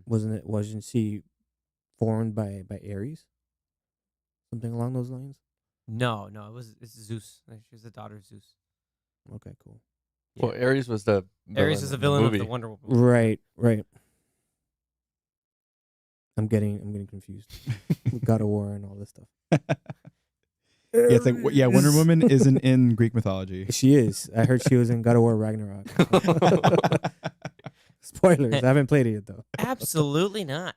Speaker 2: Wasn't she formed by Ares? Something along those lines.
Speaker 1: no, it's Zeus. Like, she was the daughter of Zeus.
Speaker 2: Okay, cool.
Speaker 3: Well, Ares was the
Speaker 1: Ares is a
Speaker 3: in
Speaker 1: villain of
Speaker 3: movie.
Speaker 1: the Wonder Woman. movie.
Speaker 2: Right. I'm getting confused. With God of War and all this stuff.
Speaker 4: Yeah, it's like Wonder Woman isn't in Greek mythology.
Speaker 2: She is. I heard she was in God of War Ragnarok. Spoilers. I haven't played it yet though.
Speaker 1: Absolutely not.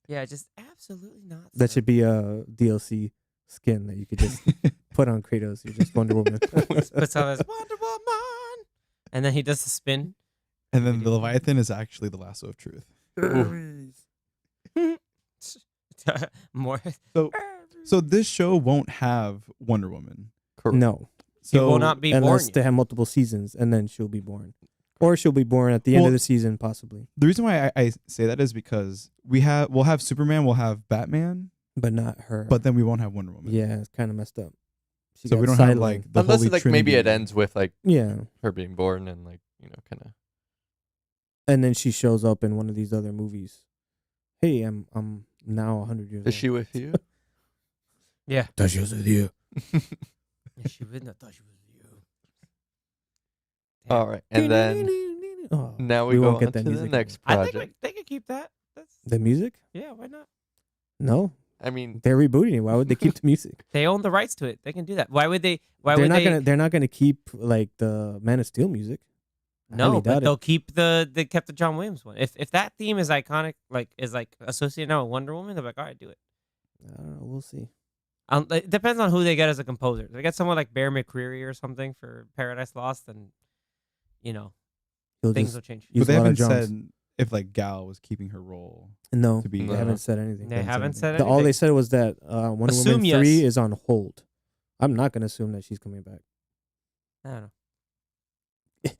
Speaker 1: Yeah, just absolutely not.
Speaker 2: That
Speaker 1: sir.
Speaker 2: should be a DLC skin that you could just put on Kratos. You're just Wonder Woman.
Speaker 1: puts on this Wonder Woman, and then he does the spin.
Speaker 4: And then the Leviathan is actually the lasso of truth.
Speaker 1: More.
Speaker 4: So this show won't have Wonder Woman.
Speaker 3: Correct.
Speaker 2: No,
Speaker 1: He
Speaker 4: So
Speaker 1: will not be born.
Speaker 2: unless
Speaker 1: Yet.
Speaker 2: they have multiple seasons, and then she'll be born, or she'll be born at the end
Speaker 4: Well-
Speaker 2: of the season, possibly,
Speaker 4: the reason why I say that is because we'll have Superman, we'll have Batman,
Speaker 2: but not her.
Speaker 4: but then we won't have Wonder Woman.
Speaker 2: yeah, it's kind of messed up. She
Speaker 4: So
Speaker 2: got
Speaker 4: we don't have
Speaker 2: sidelined.
Speaker 4: like the
Speaker 3: Unless
Speaker 4: Holy
Speaker 3: like maybe
Speaker 4: Trinity.
Speaker 3: it ends with like
Speaker 2: yeah,
Speaker 3: her being born and like kind of.
Speaker 2: and then she shows up in one of these other movies. Hey, I'm now 100 years old.
Speaker 3: Is she with you?
Speaker 1: Yeah.
Speaker 2: Does she with you?
Speaker 1: Yeah, she would not thought she was you.
Speaker 3: All right, and then
Speaker 2: Oh,
Speaker 3: now we,
Speaker 2: we
Speaker 3: go
Speaker 2: won't get
Speaker 3: on
Speaker 2: that
Speaker 3: to the
Speaker 2: music
Speaker 3: next
Speaker 1: I
Speaker 3: project.
Speaker 1: think they could keep that. That's
Speaker 2: the music?
Speaker 1: yeah. Why not?
Speaker 2: No,
Speaker 3: I mean,
Speaker 2: they're rebooting it. Why would they keep the music?
Speaker 1: They own the rights to it. They can do that. Why would they? Why
Speaker 2: they're
Speaker 1: would
Speaker 2: not
Speaker 1: they?
Speaker 2: gonna. They're not gonna keep like the Man of Steel music. I
Speaker 1: No,
Speaker 2: highly
Speaker 1: but
Speaker 2: doubt it.
Speaker 1: they'll keep they kept the John Williams one. If that theme is iconic, like is like associated now with Wonder Woman, they're like, all right, do it.
Speaker 2: I don't know. We'll see.
Speaker 1: It depends on who they get as a composer. If they get someone like Bear McCreary or something for Paradise Lost, then
Speaker 2: He'll
Speaker 1: things
Speaker 2: just
Speaker 1: will change.
Speaker 2: use
Speaker 4: But they
Speaker 2: a lot of
Speaker 4: haven't
Speaker 2: drums.
Speaker 4: said if like Gal was keeping her role
Speaker 2: No,
Speaker 4: to be.
Speaker 2: they
Speaker 3: No.
Speaker 2: haven't said anything.
Speaker 1: They haven't said
Speaker 2: The-
Speaker 1: anything.
Speaker 2: all they said was that Wonder
Speaker 1: Assume
Speaker 2: Woman 3
Speaker 1: yes.
Speaker 2: is on hold. I'm not gonna assume that she's coming back.
Speaker 1: I don't know.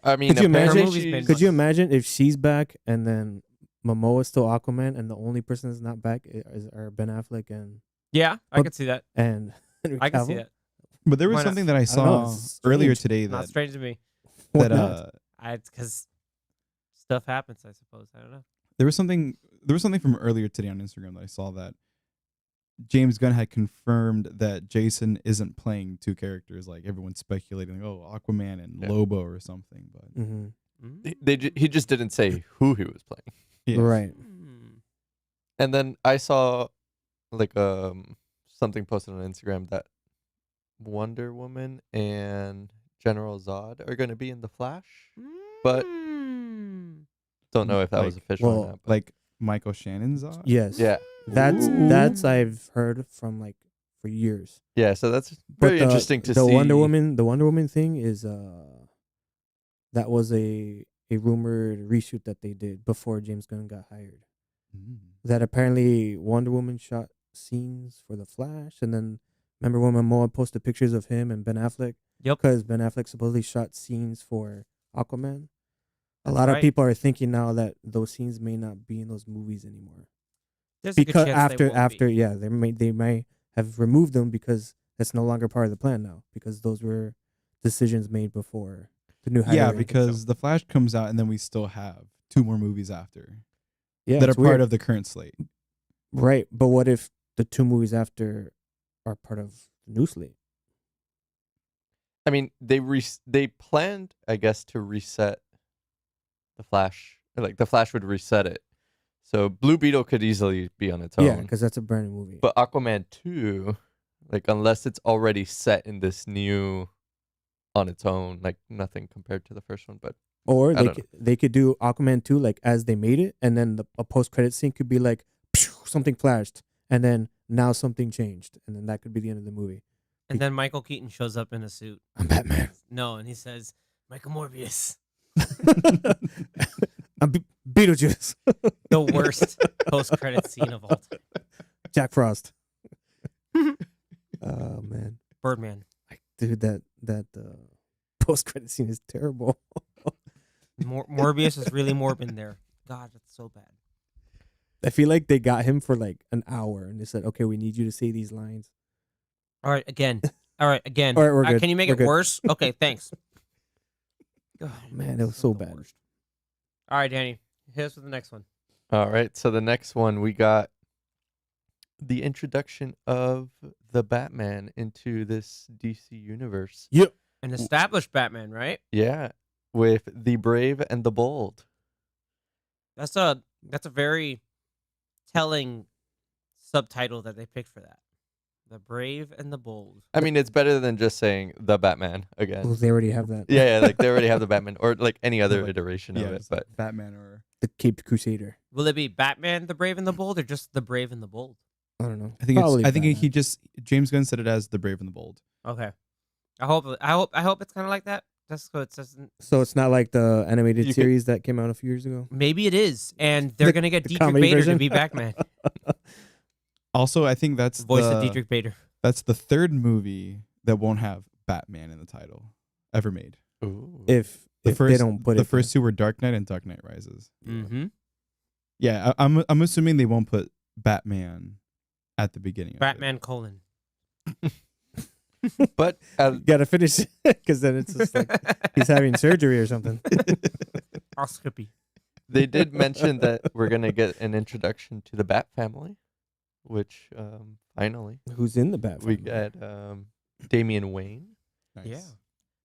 Speaker 3: I mean,
Speaker 2: Could you imagine-
Speaker 3: apparently
Speaker 1: Movie's been
Speaker 3: she's-
Speaker 2: Could you imagine if she's back and then Momoa's still Aquaman and the only person that's not back are Ben Affleck and
Speaker 1: Yeah, I
Speaker 2: But-
Speaker 1: could see that.
Speaker 2: Henry
Speaker 1: I can see
Speaker 2: Cavill?
Speaker 1: that.
Speaker 4: But there was
Speaker 1: Why not?
Speaker 4: something that I
Speaker 2: don't know,
Speaker 4: saw
Speaker 2: it's
Speaker 4: earlier
Speaker 2: strange.
Speaker 4: today
Speaker 1: Not
Speaker 4: that
Speaker 1: strange to me.
Speaker 2: Why
Speaker 4: that
Speaker 2: not?
Speaker 1: Because stuff happens. I suppose. I don't know.
Speaker 4: there was something from earlier today on Instagram that I saw that James Gunn had confirmed that Jason isn't playing two characters like everyone's speculating, oh, Aquaman and
Speaker 3: Yeah.
Speaker 4: Lobo or something. But
Speaker 2: Mhm.
Speaker 3: he just didn't say who he was playing.
Speaker 4: yeah.
Speaker 2: Right.
Speaker 1: Mm.
Speaker 3: And then I saw like something posted on Instagram that Wonder Woman and General Zod are going to be in the Flash. But don't know if that was
Speaker 4: Like-
Speaker 3: official
Speaker 2: well,
Speaker 3: or not. But
Speaker 4: Like Michael Shannon's Zod?
Speaker 2: Yes.
Speaker 3: yeah,
Speaker 2: That's I've heard from like for years.
Speaker 3: yeah. So that's
Speaker 2: But
Speaker 3: very interesting to
Speaker 2: the
Speaker 3: see.
Speaker 2: Wonder Woman thing is that was a rumored reshoot that they did before James Gunn got hired.
Speaker 4: Mm.
Speaker 2: That apparently Wonder Woman shot scenes for the Flash, and then remember when Momoa posted pictures of him and Ben Affleck?
Speaker 1: Yep.
Speaker 2: Because Ben Affleck supposedly shot scenes for Aquaman. A
Speaker 1: That's
Speaker 2: lot of
Speaker 1: right.
Speaker 2: people are thinking now that those scenes may not be in those movies anymore.
Speaker 1: There's a good
Speaker 2: Because
Speaker 1: chance they won't be.
Speaker 2: they might have removed them because that's no longer part of the plan now, because those were decisions made before the new
Speaker 4: Yeah,
Speaker 2: hiring.
Speaker 4: because The Flash comes out and then we still have 2 more movies after
Speaker 2: yeah,
Speaker 4: that are
Speaker 2: it's
Speaker 4: part
Speaker 2: weird.
Speaker 4: of the current slate.
Speaker 2: Right, but what if the 2 movies after are part of the new slate?
Speaker 3: I mean, they planned, I guess, to reset the Flash. Like the Flash would reset it. So Blue Beetle could easily be on its own.
Speaker 2: Yeah, because that's a brand new movie.
Speaker 3: But Aquaman 2, like unless it's already set in this new on its own, like nothing compared to the first one. But
Speaker 2: Or
Speaker 3: I don't
Speaker 2: they could do Aquaman 2 like as they made it, and then a post credit scene could be like something flashed, and then now something changed, and then that could be the end of the movie.
Speaker 1: And then Michael Keaton shows up in a suit.
Speaker 2: I'm Batman.
Speaker 1: No, and he says, Michael Morbius.
Speaker 2: I'm Beetlejuice.
Speaker 1: The worst post-credit scene of all time.
Speaker 2: Jack Frost. Oh man,
Speaker 1: Birdman.
Speaker 2: dude, that post credit scene is terrible.
Speaker 1: Morbius is really morbid there. God, that's so bad.
Speaker 2: I feel like they got him for like an hour, and they said, "Okay, we need you to say these lines."
Speaker 1: All right, again. All right, again.
Speaker 2: All right, we're good.
Speaker 1: Can you make
Speaker 2: We're
Speaker 1: it
Speaker 2: good.
Speaker 1: worse? Okay, thanks. God,
Speaker 2: Man, it was
Speaker 1: this is
Speaker 2: so
Speaker 1: the
Speaker 2: bad.
Speaker 1: worst. All right, Danny. Hit us with the next one.
Speaker 3: all right, so the next one we got the introduction of the Batman into this DC universe.
Speaker 2: Yep.
Speaker 1: An established Batman, right?
Speaker 3: Yeah, with the Brave and the Bold.
Speaker 1: That's a very telling subtitle that they picked for that. The Brave and the Bold.
Speaker 3: I mean, it's better than just saying the Batman again.
Speaker 2: Well, they already have that.
Speaker 3: Yeah, like they already have the Batman, or like any other
Speaker 4: Like,
Speaker 3: iteration
Speaker 4: Yeah,
Speaker 3: of it.
Speaker 4: it's
Speaker 3: But
Speaker 4: Batman or
Speaker 2: The Caped Crusader.
Speaker 1: Will it be Batman, the Brave and the Bold, or just the Brave and the Bold?
Speaker 2: I don't know.
Speaker 4: I think
Speaker 2: Probably
Speaker 4: I think
Speaker 2: Batman.
Speaker 4: he just James Gunn said it as the Brave and the Bold.
Speaker 1: Okay. I hope it's kind of like that. Just so it doesn't.
Speaker 2: So it's not like the animated
Speaker 3: You could-
Speaker 2: series that came out a few years ago.
Speaker 1: Maybe it is, and they're
Speaker 2: The-
Speaker 1: gonna get
Speaker 2: the
Speaker 1: Dietrich
Speaker 2: comedy
Speaker 1: Bader
Speaker 2: version?
Speaker 1: to be Batman.
Speaker 4: Also, I think that's
Speaker 1: Voice
Speaker 4: the,
Speaker 1: of Dietrich Bader.
Speaker 4: That's the 3rd movie that won't have Batman in the title ever made.
Speaker 3: ooh.
Speaker 2: If
Speaker 4: The
Speaker 2: if
Speaker 4: first,
Speaker 2: they don't put
Speaker 4: the
Speaker 2: it
Speaker 4: first 2 were Dark Knight and Dark Knight Rises.
Speaker 1: Mm-hmm.
Speaker 4: Yeah, I'm assuming they won't put Batman at the beginning. Of
Speaker 1: Batman colon.
Speaker 3: But
Speaker 2: you gotta finish it because then it's just like he's having surgery or something.
Speaker 1: Oscopy.
Speaker 3: they did mention that we're gonna get an introduction to the Bat family, which finally
Speaker 2: Who's in the Bat
Speaker 3: we
Speaker 2: family?
Speaker 3: got Damian Wayne.
Speaker 4: Nice.
Speaker 1: Yeah.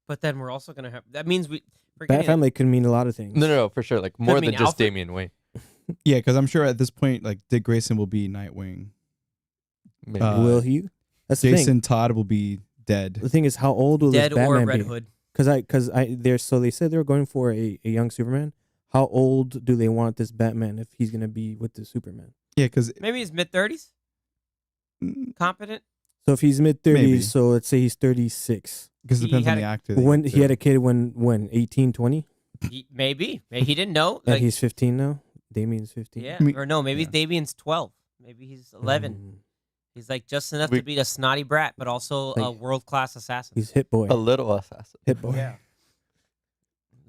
Speaker 1: But then we're also gonna have. That means
Speaker 2: Bat
Speaker 1: forgetting
Speaker 2: family can mean a lot of things.
Speaker 3: No, for sure. Like more
Speaker 1: mean
Speaker 3: than just
Speaker 1: Alfred.
Speaker 3: Damian Wayne.
Speaker 4: Yeah, because I'm sure at this point, like Dick Grayson will be Nightwing.
Speaker 3: Maybe.
Speaker 4: Uh,
Speaker 2: Will he? That's the thing.
Speaker 4: Jason Todd will be dead.
Speaker 2: The thing is, how old will
Speaker 1: Dead
Speaker 2: this Batman
Speaker 1: or Red
Speaker 2: be?
Speaker 1: Hood.
Speaker 2: Because they said they were going for a young Superman. How old do they want this Batman if he's gonna be with the Superman?
Speaker 4: Yeah, because
Speaker 1: Maybe he's mid-30s. Competent.
Speaker 2: So if he's mid
Speaker 4: Maybe.
Speaker 2: 30s, so let's say he's 36.
Speaker 4: it
Speaker 1: He
Speaker 4: depends on
Speaker 1: had
Speaker 4: the
Speaker 1: a-
Speaker 4: actor. that you
Speaker 2: When
Speaker 4: get
Speaker 2: he had
Speaker 4: to.
Speaker 2: a kid when 18, 20,
Speaker 1: Maybe he didn't know.
Speaker 2: and
Speaker 1: Like,
Speaker 2: he's 15 now. Damien's 15.
Speaker 1: yeah,
Speaker 4: I mean,
Speaker 1: or no, maybe
Speaker 4: yeah.
Speaker 1: Damien's 12. Maybe he's 11.
Speaker 2: Mm,
Speaker 1: He's like just enough
Speaker 3: We-
Speaker 1: to be a snotty brat, but also a
Speaker 2: Like-
Speaker 1: world-class assassin.
Speaker 2: he's Hit Boy.
Speaker 3: a little assassin.
Speaker 2: Hit Boy.
Speaker 1: Yeah.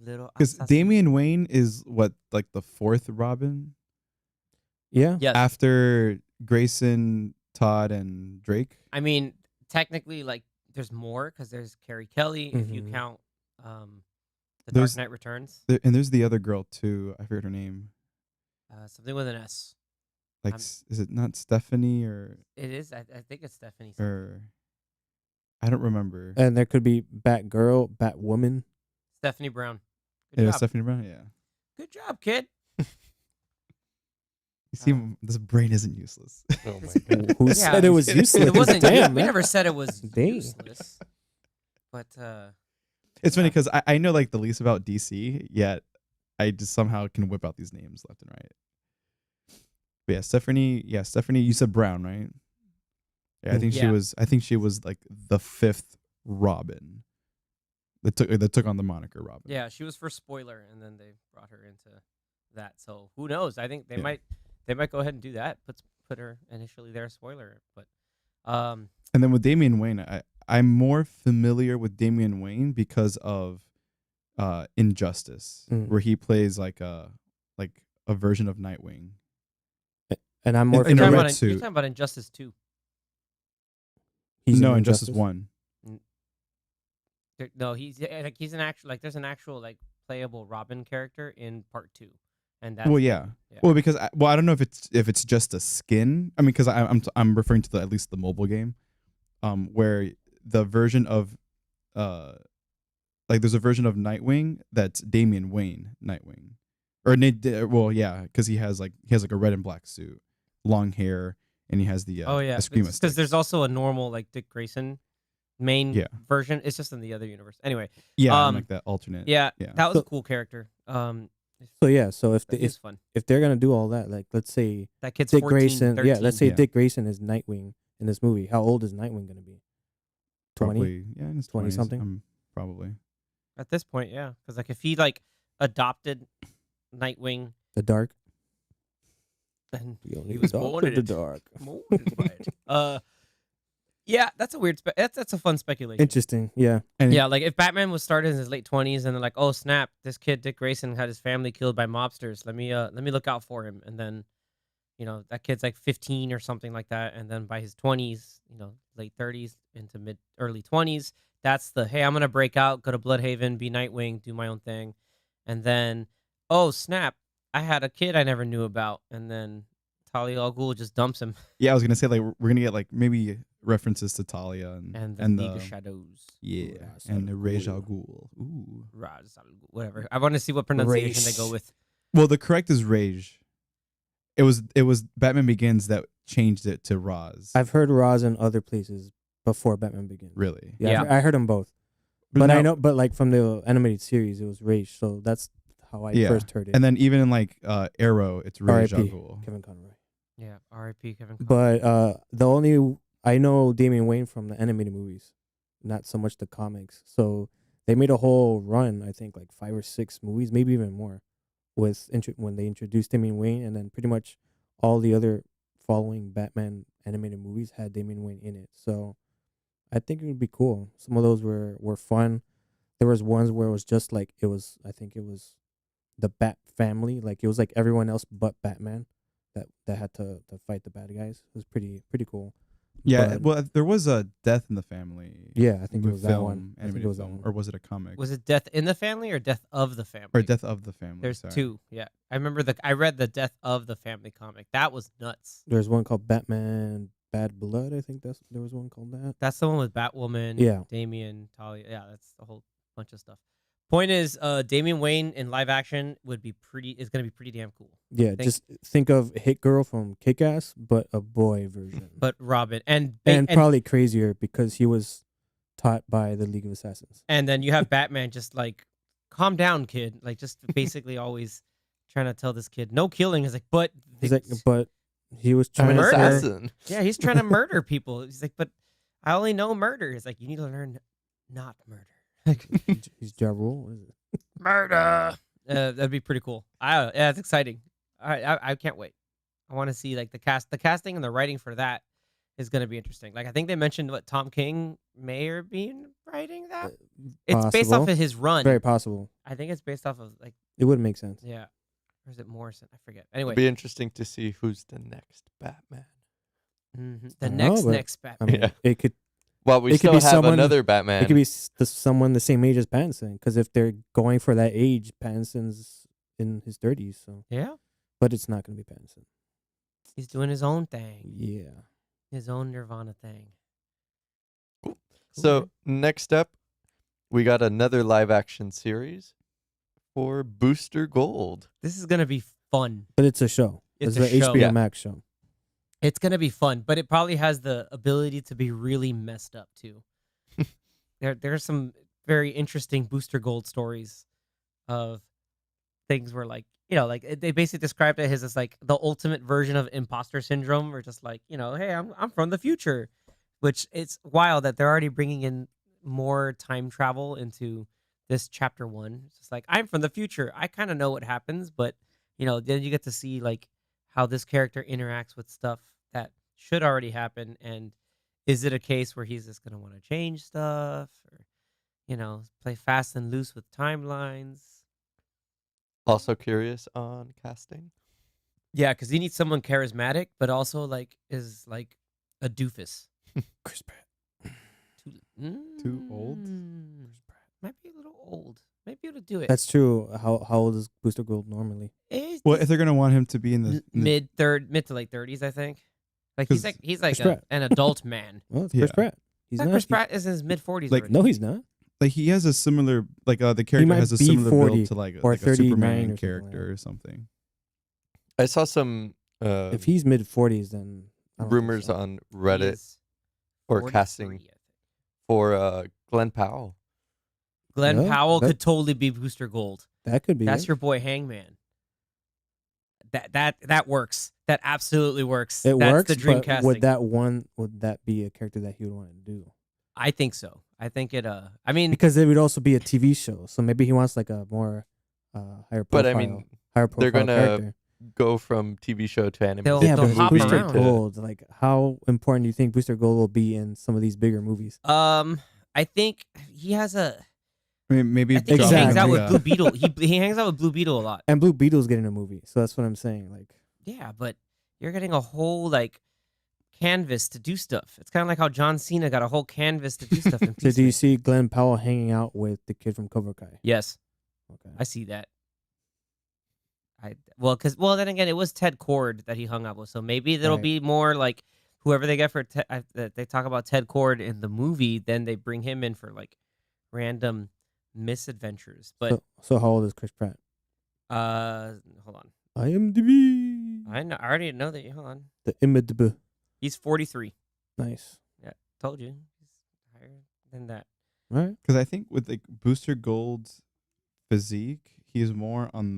Speaker 1: Little
Speaker 4: Because
Speaker 1: assassin.
Speaker 4: Damian Wayne is what, like the 4th Robin
Speaker 2: Yeah.
Speaker 1: Yes.
Speaker 4: after Grayson, Todd, and Drake.
Speaker 1: I mean, technically, like, there's more because there's Carrie Kelly if you
Speaker 2: Mhm.
Speaker 1: count the
Speaker 4: There's-
Speaker 1: Dark Knight Returns.
Speaker 4: And there's the other girl too. I forget her name.
Speaker 1: Something with an S.
Speaker 4: Like,
Speaker 1: I'm-
Speaker 4: is it not Stephanie or
Speaker 1: It is. I think it's Stephanie. something.
Speaker 4: I don't remember.
Speaker 2: And there could be Batgirl, Batwoman.
Speaker 1: Stephanie Brown.
Speaker 4: It
Speaker 1: Good
Speaker 4: was
Speaker 1: job.
Speaker 4: Stephanie Brown. Yeah.
Speaker 1: Good job, kid.
Speaker 4: You see, this brain isn't useless.
Speaker 3: Oh my god.
Speaker 2: Who
Speaker 1: Yeah,
Speaker 2: said it was useless?
Speaker 1: It wasn't.
Speaker 2: Damn,
Speaker 1: We
Speaker 2: man.
Speaker 1: never said it was
Speaker 2: Dang.
Speaker 1: useless. But
Speaker 4: It's funny
Speaker 1: Yeah.
Speaker 4: because I know like the least about DC, yet I just somehow can whip out these names left and right. But yeah, Stephanie, you said Brown, right? Yeah, I think she
Speaker 1: Yeah.
Speaker 4: was. I think she was like the 5th Robin that took on the moniker Robin.
Speaker 1: yeah, she was first spoiler, and then they brought her into that. So who knows? I think they
Speaker 4: Yeah.
Speaker 1: might go ahead and do that. Put her initially there, spoiler. But
Speaker 4: And then with Damian Wayne, I'm more familiar with Damian Wayne because of Injustice,
Speaker 2: Mm.
Speaker 4: where he plays like a version of Nightwing.
Speaker 2: And I'm more
Speaker 4: In a
Speaker 1: you're
Speaker 4: red
Speaker 2: familiar.
Speaker 4: suit.
Speaker 1: talking about Injustice 2.
Speaker 2: He's
Speaker 4: No,
Speaker 2: in
Speaker 4: Injustice 1.
Speaker 1: No, he's an actual there's an actual playable Robin character in part 2, and that's
Speaker 4: Well, yeah.
Speaker 1: yeah.
Speaker 4: Well, because I don't know if it's just a skin. I mean, because I'm referring to at least the mobile game, where the version of there's a version of Nightwing that's Damian Wayne Nightwing, well, yeah, because he has like a red and black suit, long hair, and he has the Eskrima
Speaker 1: because
Speaker 4: sticks.
Speaker 1: there's also a normal Dick Grayson main
Speaker 4: Yeah.
Speaker 1: version. It's just in the other universe. Anyway,
Speaker 4: like that alternate.
Speaker 1: yeah,
Speaker 4: Yeah.
Speaker 1: that was
Speaker 2: So-
Speaker 1: a cool character.
Speaker 2: So if
Speaker 1: He's fun.
Speaker 2: if they're gonna do all that, like let's say
Speaker 1: That kid's
Speaker 2: Dick
Speaker 1: 14,
Speaker 2: Grayson,
Speaker 1: 13.
Speaker 2: let's say
Speaker 4: Yeah.
Speaker 2: Dick Grayson is Nightwing in this movie. How old is Nightwing gonna be? 20?
Speaker 4: Probably, yeah, in his
Speaker 2: 20
Speaker 4: 20s,
Speaker 2: something?
Speaker 4: Probably.
Speaker 1: At this point, yeah, because if he adopted Nightwing,
Speaker 2: The Dark.
Speaker 1: then
Speaker 2: The only
Speaker 1: he was
Speaker 2: dark
Speaker 1: born
Speaker 2: of
Speaker 1: in
Speaker 2: the
Speaker 1: it.
Speaker 2: dark.
Speaker 1: Molded by it. Yeah, that's a weird. That's a fun speculation.
Speaker 2: Interesting. Yeah.
Speaker 4: And
Speaker 1: Yeah, like if Batman was started in his late 20s and they're like, "Oh snap, this kid Dick Grayson had his family killed by mobsters. Let me look out for him." And then, that kid's like 15 or something like that, and then by his 20s, late 30s into early 20s, that's the, "Hey, I'm going to break out, go to Bloodhaven, be Nightwing, do my own thing." And then, "Oh snap, I had a kid I never knew about." And then Talia al Ghul just dumps him,
Speaker 4: yeah, I was gonna say like we're gonna get like maybe references to Talia
Speaker 1: and the
Speaker 4: and
Speaker 1: League of Shadows.
Speaker 4: yeah,
Speaker 2: Ra's
Speaker 4: and
Speaker 2: al
Speaker 4: Ra's al
Speaker 2: Ghul.
Speaker 4: Ghul. Ooh.
Speaker 1: Ra's al Ghul, whatever. I want to see what pronunciation they go
Speaker 2: Raish.
Speaker 1: with.
Speaker 4: Well, the correct is Rage. It was Batman Begins that changed it to Ra's.
Speaker 2: I've heard Ra's in other places before Batman Begins.
Speaker 4: Really.
Speaker 2: Yeah,
Speaker 1: Yeah.
Speaker 2: I heard them both. But I
Speaker 4: now-
Speaker 2: know, but like from the animated series, it was Rage. So that's how I
Speaker 4: Yeah.
Speaker 2: first heard it.
Speaker 4: And then even in like Arrow, it's Ra's al
Speaker 2: R.I.P.
Speaker 4: Ghul.
Speaker 2: Kevin Conroy.
Speaker 1: Yeah, R.I.P. Kevin Conroy.
Speaker 2: But the only I know Damian Wayne from the animated movies, not so much the comics. So they made a whole run, I think like 5 or 6 movies, maybe even more, with when they introduced Damian Wayne, and then pretty much all the other following Batman animated movies had Damian Wayne in it. So I think it would be cool. Some of those were fun. There was ones where it was just like I think it was the Bat family, like it was like everyone else but Batman that had to fight the bad guys. It was pretty cool.
Speaker 4: Yeah,
Speaker 2: But-
Speaker 4: well, there was a Death in the Family.
Speaker 2: Yeah, I think it
Speaker 4: with
Speaker 2: was that
Speaker 4: film,
Speaker 2: one. I think
Speaker 4: animated
Speaker 2: it was that
Speaker 4: film,
Speaker 2: one.
Speaker 4: or was it a comic?
Speaker 1: Was it Death in the Family or Death of the Family?
Speaker 4: Or Death of the Family.
Speaker 1: There's
Speaker 4: sorry.
Speaker 1: 2. Yeah, I remember I read the Death of the Family comic. That was nuts.
Speaker 2: There's one called Batman Bad Blood. I think there was one called that.
Speaker 1: That's the one with Batwoman,
Speaker 2: Yeah.
Speaker 1: Damian, Talia. Yeah, that's a whole bunch of stuff. Point is, Damian Wayne in live action is going to be pretty damn cool.
Speaker 2: Yeah, just think of Hit Girl from Kick-Ass, but a boy version.
Speaker 1: But Robin and
Speaker 2: probably crazier because he was taught by the League of Assassins.
Speaker 1: and then you have Batman just like, "Calm down, kid." Like just basically always trying to tell this kid no killing. Is like, but
Speaker 2: He's like, but he was
Speaker 3: I'm
Speaker 2: trying
Speaker 3: an
Speaker 2: to
Speaker 1: murder.
Speaker 3: assassin.
Speaker 1: yeah, he's trying to murder people. He's like, but I only know murder. It's like, you need to learn not murder.
Speaker 2: He's Ja Rule. What is it?
Speaker 1: Murder. That'd be pretty cool. Yeah, it's exciting. I can't wait. I want to see like the casting and the writing for that is going to be interesting. Like I think they mentioned what Tom King may or be writing that. It's based off
Speaker 2: Possible.
Speaker 1: of his run.
Speaker 2: Very possible.
Speaker 1: I think it's based off of like
Speaker 2: It would make sense.
Speaker 1: yeah, or is it Morrison? I forget. Anyway,
Speaker 3: It'd be interesting to see who's the next Batman.
Speaker 1: the
Speaker 2: I don't know, but-
Speaker 1: next
Speaker 2: I
Speaker 1: Batman.
Speaker 2: mean,
Speaker 3: Yeah.
Speaker 2: it could
Speaker 3: Well, we
Speaker 2: It could
Speaker 3: still
Speaker 2: be
Speaker 3: have
Speaker 2: someone-
Speaker 3: another Batman.
Speaker 2: it could be someone the same age as Pattinson. Because if they're going for that age, Pattinson's in his 30s. So,
Speaker 1: Yeah,
Speaker 2: but it's not going to be Pattinson.
Speaker 1: he's doing his own thing,
Speaker 2: Yeah.
Speaker 1: his own Nirvana thing.
Speaker 3: So next up, we got another live action series for Booster Gold.
Speaker 1: This is gonna be fun.
Speaker 2: But it's a show.
Speaker 1: It's
Speaker 2: It's
Speaker 1: a
Speaker 2: the
Speaker 1: show.
Speaker 2: HBO
Speaker 3: Yeah.
Speaker 2: Max show.
Speaker 1: It's gonna be fun, but it probably has the ability to be really messed up too. There's some very interesting Booster Gold stories of things where like like they basically described it as like the ultimate version of imposter syndrome, or just like hey, I'm from the future, which it's wild that they're already bringing in more time travel into this chapter one. It's just like I'm from the future. I kind of know what happens, but then you get to see like how this character interacts with stuff that should already happen, and is it a case where he's just gonna want to change stuff, or play fast and loose with timelines?
Speaker 3: Also curious on casting.
Speaker 1: Yeah, because you need someone charismatic, but also like is like a doofus.
Speaker 2: Chris Pratt.
Speaker 4: Too old?
Speaker 1: Might be a little old. Might be able to do it.
Speaker 2: That's true. How old is Booster Gold normally?
Speaker 4: Well, if they're gonna want him to be in the
Speaker 1: mid to late 30s, I think. Like
Speaker 4: 'Cause
Speaker 1: he's like
Speaker 2: Chris Pratt.
Speaker 1: an adult man.
Speaker 2: Well, it's Chris
Speaker 4: Yeah.
Speaker 2: Pratt. He's
Speaker 1: That
Speaker 2: not.
Speaker 1: Chris Pratt is in his mid 40s.
Speaker 4: Like,
Speaker 1: already.
Speaker 2: No, he's not.
Speaker 4: like he has a similar the character
Speaker 2: might
Speaker 4: has a
Speaker 2: be
Speaker 4: similar
Speaker 2: 40
Speaker 4: build to like
Speaker 2: or
Speaker 4: a
Speaker 2: 39 or
Speaker 4: Superman
Speaker 2: something like
Speaker 4: character
Speaker 2: that.
Speaker 4: or something.
Speaker 3: I saw some
Speaker 2: If he's mid 40s, then I don't think
Speaker 3: rumors
Speaker 2: so.
Speaker 3: on
Speaker 1: He
Speaker 3: Reddit
Speaker 1: is
Speaker 3: or
Speaker 1: 43,
Speaker 3: casting
Speaker 1: I think.
Speaker 3: for Glenn Powell.
Speaker 1: Glenn
Speaker 2: Yeah,
Speaker 1: Powell
Speaker 2: that-
Speaker 1: could totally be Booster Gold.
Speaker 2: That could be.
Speaker 1: That's
Speaker 2: it.
Speaker 1: your boy Hangman. That works. That absolutely works.
Speaker 2: It
Speaker 1: That's
Speaker 2: works.
Speaker 1: the dream
Speaker 2: but
Speaker 1: casting.
Speaker 2: would that be a character that he would want to do?
Speaker 1: I think so. I think it. I mean,
Speaker 2: Because it would also be a TV show, so maybe he wants like a more higher profile.
Speaker 3: But I mean,
Speaker 2: higher
Speaker 3: they're
Speaker 2: profile
Speaker 3: gonna
Speaker 2: character.
Speaker 3: go from TV show to animated.
Speaker 1: They'll-
Speaker 2: Yeah,
Speaker 1: they'll
Speaker 2: but
Speaker 1: hop
Speaker 2: Booster
Speaker 1: around.
Speaker 2: Gold, like how important do you think Booster Gold will be in some of these bigger movies?
Speaker 1: I think he has a.
Speaker 4: I mean, maybe
Speaker 1: I think
Speaker 4: drop
Speaker 1: he
Speaker 4: him
Speaker 1: hangs
Speaker 4: in,
Speaker 1: out
Speaker 4: like,
Speaker 1: with Blue Beetle. He hangs out with Blue Beetle a lot.
Speaker 2: And Blue Beetle's getting a movie, so that's what I'm saying. Like,
Speaker 1: Yeah, but you're getting a whole like canvas to do stuff. It's kind of like how John Cena got a whole canvas to do stuff. In
Speaker 2: so do you
Speaker 1: Peacemaker.
Speaker 2: see Glenn Powell hanging out with the kid from Cobra Kai?
Speaker 1: Yes,
Speaker 2: Okay.
Speaker 1: I see that. Then again, it was Ted Cord that he hung out with, so maybe there'll
Speaker 2: Right.
Speaker 1: be more like whoever they get for they talk about Ted Cord in the movie, then they bring him in for like random misadventures. But
Speaker 2: So how old is Chris Pratt?
Speaker 1: hold on,
Speaker 2: IMDb.
Speaker 1: I already know that. Hold on,
Speaker 2: The IMDb.
Speaker 1: he's 43.
Speaker 2: Nice.
Speaker 1: Told you, he's higher than that.
Speaker 2: All right.
Speaker 4: Because I think with like Booster Gold's physique, he's more on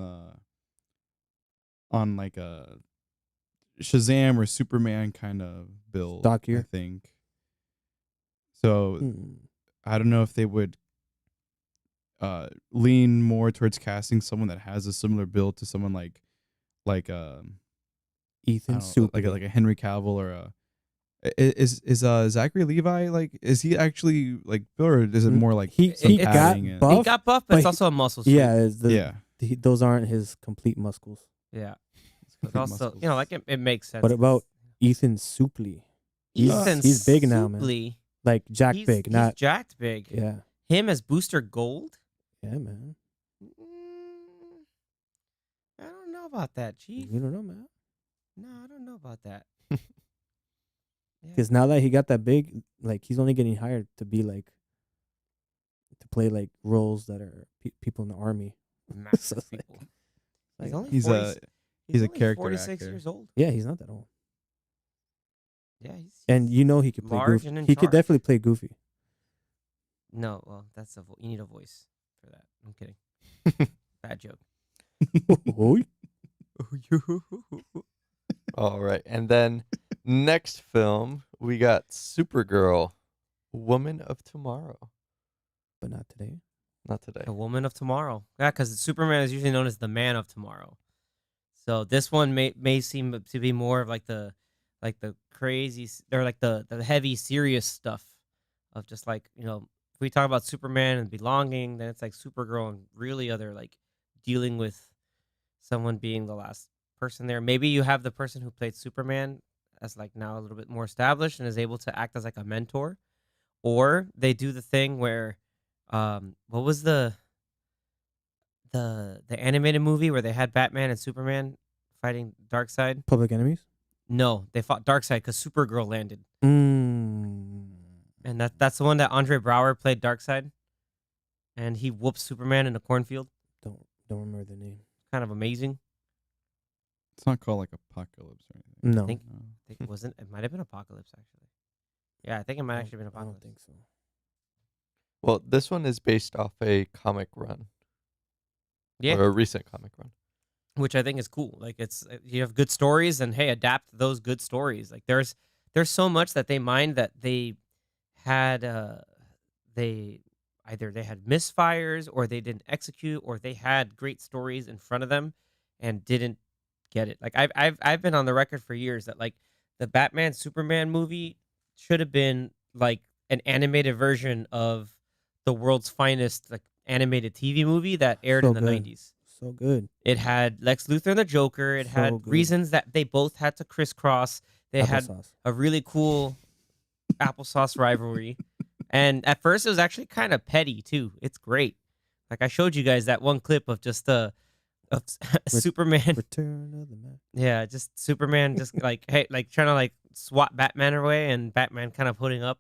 Speaker 4: like a Shazam or Superman kind of build.
Speaker 2: Stockier.
Speaker 4: I think. So
Speaker 2: Hmm.
Speaker 4: I don't know if they would lean more towards casting someone that has a similar build to someone like I
Speaker 2: Ethan
Speaker 4: don't know,
Speaker 2: Super.
Speaker 4: like a Henry Cavill or a. Is Zachary Levi like? Is he actually like, or is it more like
Speaker 2: he
Speaker 4: some
Speaker 2: got
Speaker 4: padding and-
Speaker 2: buff.
Speaker 1: He got buff, but it's
Speaker 2: but
Speaker 1: also a muscle suit.
Speaker 2: Yeah,
Speaker 4: yeah.
Speaker 2: those aren't his complete muscles.
Speaker 1: Yeah.
Speaker 4: Complete
Speaker 1: But also,
Speaker 4: muscles.
Speaker 1: like it makes sense.
Speaker 2: What about Ethan Suplee?
Speaker 1: Ethan
Speaker 2: he's big now, man.
Speaker 1: Suplee?
Speaker 2: Like Jack
Speaker 1: He's
Speaker 2: Big, not
Speaker 1: jacked big.
Speaker 2: yeah,
Speaker 1: Him as Booster Gold?
Speaker 2: yeah, man.
Speaker 1: I don't know about that, Chief.
Speaker 2: You don't know, man.
Speaker 1: No, I don't know about that.
Speaker 2: Because now that he got that big, like he's only getting hired to be like to play like roles that are people in the army.
Speaker 1: Massive
Speaker 2: So it's like-
Speaker 1: people.
Speaker 2: like,
Speaker 1: He's only
Speaker 4: He's
Speaker 1: 40
Speaker 4: a he's a
Speaker 1: only
Speaker 4: character
Speaker 1: 46
Speaker 4: actor.
Speaker 1: years old.
Speaker 2: yeah, he's not that old,
Speaker 1: Yeah, he's
Speaker 2: and you know he could play
Speaker 1: large
Speaker 2: Goofy.
Speaker 1: and in
Speaker 2: He could
Speaker 1: charge.
Speaker 2: definitely play Goofy.
Speaker 1: No, well, that's you need a voice for that. I'm kidding. Bad joke.
Speaker 2: Oh,
Speaker 3: All right, and then next film we got Supergirl, Woman of Tomorrow.
Speaker 2: but not today.
Speaker 3: Not today.
Speaker 1: The Woman of Tomorrow. Yeah, because Superman is usually known as the Man of Tomorrow. So this one may seem to be more of like the crazy or like the heavy serious stuff of just like if we talk about Superman and belonging, then it's like Supergirl and really other like dealing with someone being the last person there. Maybe you have the person who played Superman as like now a little bit more established and is able to act as like a mentor, or they do the thing where what was the animated movie where they had Batman and Superman fighting Darkseid?
Speaker 2: Public Enemies.
Speaker 1: No, they fought Darkseid because Supergirl landed,
Speaker 2: Mm.
Speaker 1: and that's the one that Andre Braugher played Darkseid, and he whoops Superman in a cornfield.
Speaker 2: Don't remember the name.
Speaker 1: Kind of amazing.
Speaker 4: It's not called like Apocalypse or anything.
Speaker 2: No,
Speaker 1: think-
Speaker 4: No.
Speaker 1: I think it might have been Apocalypse actually. Yeah, I think it might actually been
Speaker 2: I
Speaker 1: Apocalypse.
Speaker 2: don't think so.
Speaker 3: Well, this one is based off a comic run
Speaker 1: Yeah,
Speaker 3: or a recent comic run.
Speaker 1: which I think is cool. Like it's you have good stories, and hey, adapt those good stories. Like there's so much that they mind that they had they either they had misfires or they didn't execute or they had great stories in front of them and didn't get it. Like I've been on the record for years that like the Batman Superman movie should have been like an animated version of the world's finest like animated TV movie that aired
Speaker 2: So
Speaker 1: in the
Speaker 2: good.
Speaker 1: 90s.
Speaker 2: So good.
Speaker 1: It had Lex Luthor and the Joker. It
Speaker 2: So
Speaker 1: had
Speaker 2: good.
Speaker 1: reasons that they both had to crisscross. They had
Speaker 2: Applesauce.
Speaker 1: a really cool applesauce rivalry. And at first, it was actually kind of petty too. It's great. Like I showed you guys that one clip of just of Superman.
Speaker 2: Return of the Mac.
Speaker 1: Yeah, just Superman, just like hey, like trying to like swat Batman away, and Batman kind of putting up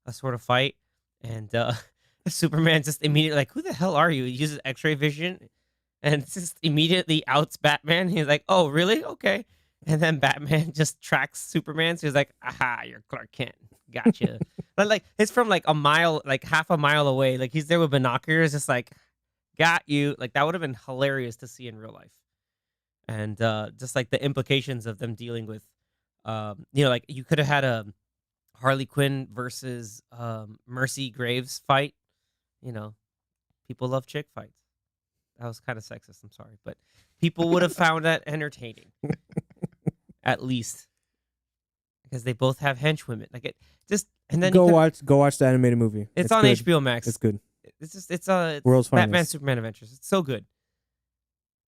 Speaker 1: a sort of fight, and Superman just immediately like, who the hell are you? He uses X-ray vision, and just immediately outs Batman. He's like, oh really? Okay. And then Batman just tracks Superman. So he's like, aha, you're Clark Kent. Gotcha. But like it's from like a mile, like half a mile away. Like he's there with binoculars, just like, got you. Like that would have been hilarious to see in real life. And just like the implications of them dealing with, like you could have had a Harley Quinn versus Mercy Graves fight. You know, people love chick fights. That was kind of sexist. I'm sorry, but people would have found that entertaining, at least, because they both have henchwomen. Like it just and then
Speaker 2: Go
Speaker 1: you
Speaker 2: watch the animated movie.
Speaker 1: it's on
Speaker 2: good.
Speaker 1: HBO Max.
Speaker 2: It's good.
Speaker 1: It's
Speaker 2: World's
Speaker 1: Batman
Speaker 2: finest.
Speaker 1: Superman Adventures. It's so good.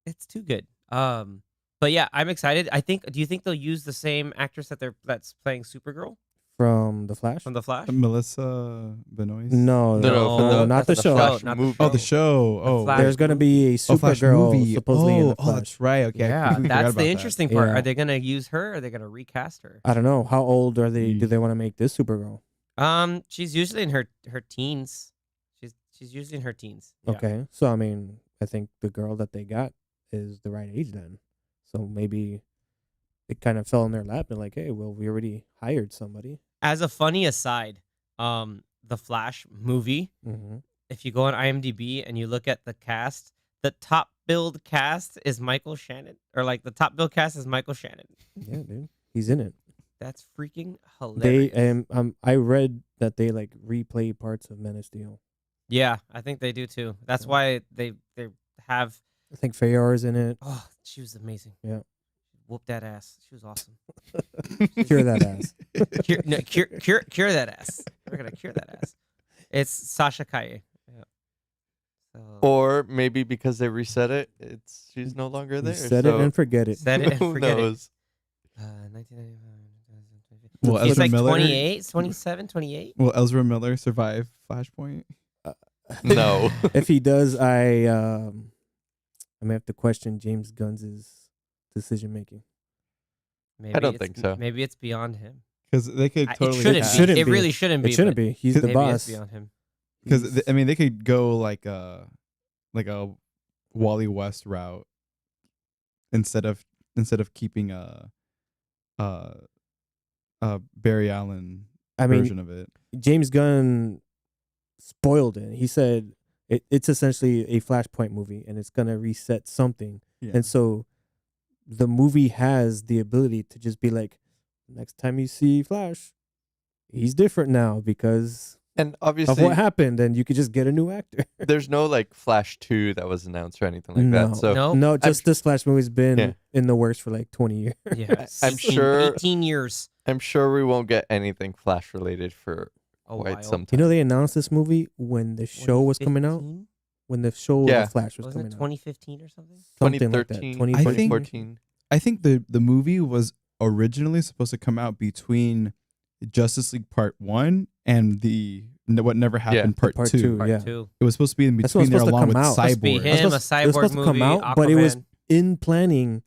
Speaker 1: It's too good. But yeah, I'm excited. Do you think they'll use the same actress that's playing Supergirl
Speaker 2: From The Flash?
Speaker 1: from The Flash?
Speaker 4: Melissa Benoist.
Speaker 2: No,
Speaker 3: No, for the-
Speaker 2: not the
Speaker 1: that's
Speaker 2: show.
Speaker 3: Flash
Speaker 1: not
Speaker 3: movie.
Speaker 4: Oh, the show.
Speaker 1: The
Speaker 4: Oh,
Speaker 1: Flash.
Speaker 2: There's gonna be a
Speaker 4: Flash
Speaker 2: Supergirl
Speaker 4: movie.
Speaker 2: supposedly in The
Speaker 4: Oh,
Speaker 2: Flash.
Speaker 4: that's right. Okay, I
Speaker 1: Yeah,
Speaker 4: completely forgot
Speaker 1: that's
Speaker 4: about
Speaker 1: the
Speaker 4: that.
Speaker 1: interesting part.
Speaker 2: Yeah.
Speaker 1: Are they gonna use her? Or are they gonna recast her?
Speaker 2: I don't know how old are they. Do they want to make this Supergirl?
Speaker 1: She's usually in her teens. She's usually in her teens. Yeah.
Speaker 2: Okay, so I mean, I think the girl that they got is the right age then. So maybe it kind of fell in their lap and like, hey, well, we already hired somebody.
Speaker 1: As a funny aside, the Flash movie.
Speaker 2: Mm-hmm.
Speaker 1: If you go on IMDb and you look at the cast, the top billed cast is Michael Shannon, or like the top billed cast is Michael Shannon.
Speaker 2: Yeah, dude, he's in it.
Speaker 1: That's freaking
Speaker 2: They
Speaker 1: hilarious.
Speaker 2: I read that they like replay parts of Man of Steel.
Speaker 1: Yeah, I think they do too. That's
Speaker 2: Yeah.
Speaker 1: why they have.
Speaker 2: I think Fayar's in it.
Speaker 1: Oh, she was amazing.
Speaker 2: Yeah.
Speaker 1: Whoop that ass. She was awesome.
Speaker 2: Cure that ass.
Speaker 1: Cure that ass. We're gonna cure that ass. It's Sasha Kaye. Yeah. So
Speaker 3: Or maybe because they reset it, she's no longer there.
Speaker 2: Set it
Speaker 3: so
Speaker 2: and forget it.
Speaker 1: set it and
Speaker 3: who
Speaker 1: forget it.
Speaker 3: knows?
Speaker 1: 1995.
Speaker 4: Well,
Speaker 1: He's
Speaker 4: Ezra
Speaker 1: like
Speaker 4: Miller.
Speaker 1: 28, 27, 28.
Speaker 4: Will Ezra Miller survive Flashpoint?
Speaker 3: No.
Speaker 2: If he does, I may have to question James Gunn's decision making.
Speaker 1: Maybe
Speaker 3: I don't
Speaker 1: it's-
Speaker 3: think so.
Speaker 1: Maybe it's beyond him.
Speaker 4: Because they could
Speaker 1: It
Speaker 4: totally.
Speaker 1: shouldn't,
Speaker 2: cast-
Speaker 1: be.
Speaker 2: Shouldn't
Speaker 1: It
Speaker 2: be.
Speaker 1: really shouldn't be.
Speaker 2: It shouldn't
Speaker 1: but
Speaker 2: be. He's the
Speaker 1: maybe
Speaker 2: boss.
Speaker 1: it's beyond him.
Speaker 4: Because
Speaker 2: He's-
Speaker 4: I mean, they could go like a Wally West route instead of keeping a Barry Allen
Speaker 2: I mean,
Speaker 4: version of it.
Speaker 2: James Gunn spoiled it. He said it's essentially a Flashpoint movie, and it's gonna reset something.
Speaker 4: Yeah.
Speaker 2: And so, the movie has the ability to just be like, next time you see Flash, he's different now because
Speaker 3: And
Speaker 2: of
Speaker 3: obviously,
Speaker 2: what happened, and you could just get a new actor.
Speaker 3: there's no like Flash 2 that was announced or anything like that. So
Speaker 1: No.
Speaker 2: No, just this Flash movie's been
Speaker 3: Yeah.
Speaker 2: in the works for like 20 years.
Speaker 1: Yeah,
Speaker 3: I'm
Speaker 1: 18
Speaker 3: sure-
Speaker 1: 18 years.
Speaker 3: I'm sure we won't get anything Flash related for
Speaker 1: A
Speaker 3: quite
Speaker 1: while.
Speaker 3: some
Speaker 2: You
Speaker 3: time.
Speaker 2: know, they announced this movie when the show was coming out.
Speaker 1: 2015?
Speaker 2: When the show
Speaker 3: Yeah.
Speaker 2: The Flash was
Speaker 1: Wasn't
Speaker 2: coming
Speaker 1: it
Speaker 2: out.
Speaker 1: 2015 or something?
Speaker 2: Something like that.
Speaker 3: 2013,
Speaker 2: 2014.
Speaker 3: 2014.
Speaker 4: I think the movie was originally supposed to come out between Justice League Part 1 and what never happened Part,
Speaker 2: Part
Speaker 4: 2.
Speaker 2: two.
Speaker 1: Part
Speaker 2: Yeah.
Speaker 1: 2.
Speaker 4: It was supposed to be in
Speaker 2: That's what was
Speaker 4: between there
Speaker 2: supposed to
Speaker 4: along with
Speaker 2: come out.
Speaker 1: Supposed to be
Speaker 4: Cyborg.
Speaker 1: him, a
Speaker 2: It was
Speaker 1: cyborg
Speaker 2: supposed to
Speaker 1: movie,
Speaker 2: come out, but it was
Speaker 1: Aquaman.
Speaker 2: in planning,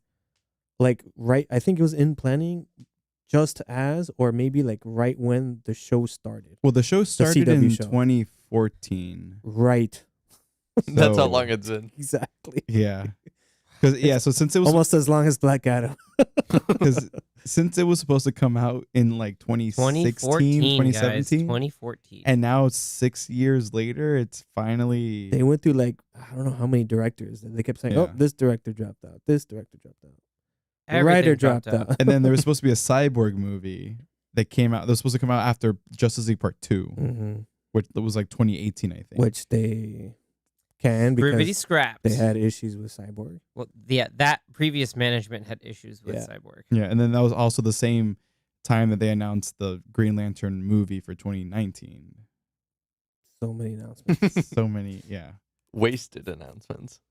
Speaker 2: like I think it was in planning just as, or maybe like right when the show started.
Speaker 4: Well, the show started
Speaker 2: CW
Speaker 4: in
Speaker 2: show.
Speaker 4: 2014.
Speaker 2: Right.
Speaker 3: That's how
Speaker 4: So-
Speaker 3: long it's been.
Speaker 2: Exactly.
Speaker 4: Yeah. Because yeah, so since it was
Speaker 2: Almost as long as Black Adam.
Speaker 4: because since it was supposed to come out in like 2016,
Speaker 1: 2014, guys.
Speaker 4: 2017,
Speaker 1: 2014.
Speaker 4: and now it's 6 years later, it's finally
Speaker 2: They went through like I don't know how many directors. They kept saying, "Oh,
Speaker 4: Yeah.
Speaker 2: this director dropped out. This director dropped out. The
Speaker 1: Everything
Speaker 2: writer dropped out."
Speaker 4: and then there was supposed to be a Cyborg movie that came out. That was supposed to come out after Justice League Part 2,
Speaker 2: hmm
Speaker 4: which was like 2018, I think.
Speaker 2: Which they can
Speaker 1: Everybody
Speaker 2: because
Speaker 1: scrapped.
Speaker 2: they had issues with Cyborg.
Speaker 1: Well, yeah, that previous management had issues with
Speaker 2: Yeah.
Speaker 1: Cyborg.
Speaker 4: Yeah, and then that was also the same time that they announced the Green Lantern movie for 2019.
Speaker 2: So many announcements.
Speaker 4: So many, yeah,
Speaker 3: Wasted announcements.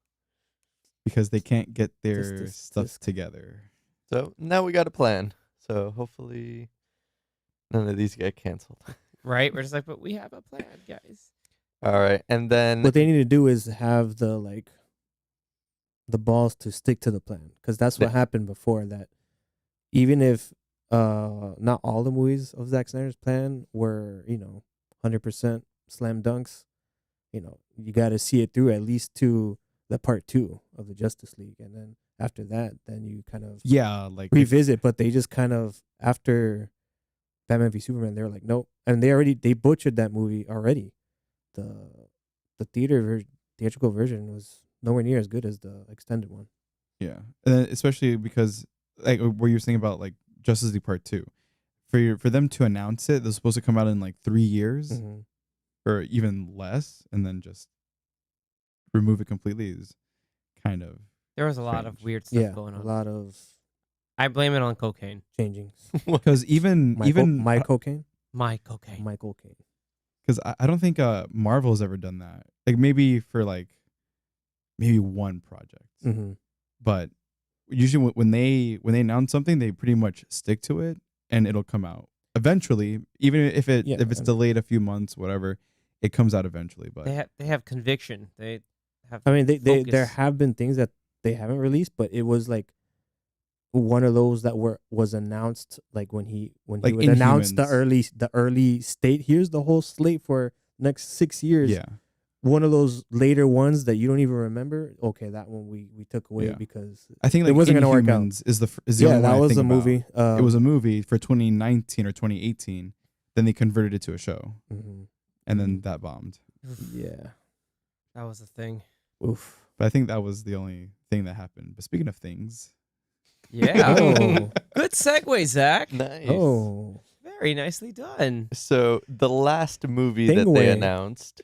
Speaker 4: because they can't get their
Speaker 2: This-
Speaker 4: stuff together.
Speaker 3: So now we got a plan. So hopefully none of these get canceled.
Speaker 1: Right? We're just like, but we have a plan, guys.
Speaker 3: All right. And then
Speaker 2: What they need to do is have the balls to stick to the plan, because that's what
Speaker 3: Yeah.
Speaker 2: happened before. That even if not all the movies of Zack Snyder's plan were 100% slam dunks, you got to see it through at least to the part 2 of the Justice League, and then after that, then you kind of
Speaker 4: Yeah, like
Speaker 2: revisit. But they just kind of, after Batman v Superman, they were like, nope, and they butchered that movie already. The theatrical version was nowhere near as good as the extended one.
Speaker 4: yeah, and then especially because like what you're saying about like Justice League Part 2, for them to announce it, they're supposed to come out in like 3 years
Speaker 2: Mm-hmm.
Speaker 4: or even less, and then just remove it completely is kind of
Speaker 1: There was a lot of
Speaker 4: Strange.
Speaker 1: weird stuff
Speaker 2: Yeah,
Speaker 1: going
Speaker 2: a
Speaker 1: on.
Speaker 2: lot of
Speaker 1: I blame it on cocaine.
Speaker 2: changing.
Speaker 4: because even
Speaker 2: My cocaine,
Speaker 1: My cocaine.
Speaker 2: Michael Caine.
Speaker 4: because I don't think Marvel's ever done that. Like maybe for like maybe one project,
Speaker 2: Mm-hmm.
Speaker 4: but usually when they announce something, they pretty much stick to it, and it'll come out eventually. Even if it's
Speaker 2: I mean-
Speaker 4: delayed a few months, whatever, it comes out eventually. But
Speaker 1: They have conviction. They have.
Speaker 2: I mean, there
Speaker 1: focus.
Speaker 2: have been things that they haven't released, but it was like one of those that was announced like when he
Speaker 4: Like
Speaker 2: would announce the
Speaker 4: Inhumans.
Speaker 2: early state. Here's the whole slate for next 6 years.
Speaker 4: yeah,
Speaker 2: One of those later ones that you don't even remember. Okay, that one we took away
Speaker 4: Yeah.
Speaker 2: because
Speaker 4: I think
Speaker 2: it
Speaker 4: like
Speaker 2: wasn't gonna work out.
Speaker 4: Inhumans is the
Speaker 2: yeah,
Speaker 4: only one
Speaker 2: that
Speaker 4: I
Speaker 2: was
Speaker 4: think
Speaker 2: a
Speaker 4: about.
Speaker 2: movie.
Speaker 4: It was a movie for 2019 or 2018. Then they converted it to a show,
Speaker 2: Mhm.
Speaker 4: and then that bombed.
Speaker 2: Yeah.
Speaker 1: That was the thing.
Speaker 2: Oof.
Speaker 4: But I think that was the only thing that happened. But speaking of things,
Speaker 1: Yeah.
Speaker 2: Oh.
Speaker 1: Good segue, Zach.
Speaker 3: nice.
Speaker 2: Oh.
Speaker 1: Very nicely done.
Speaker 3: So the last movie that
Speaker 2: Thingway.
Speaker 3: they announced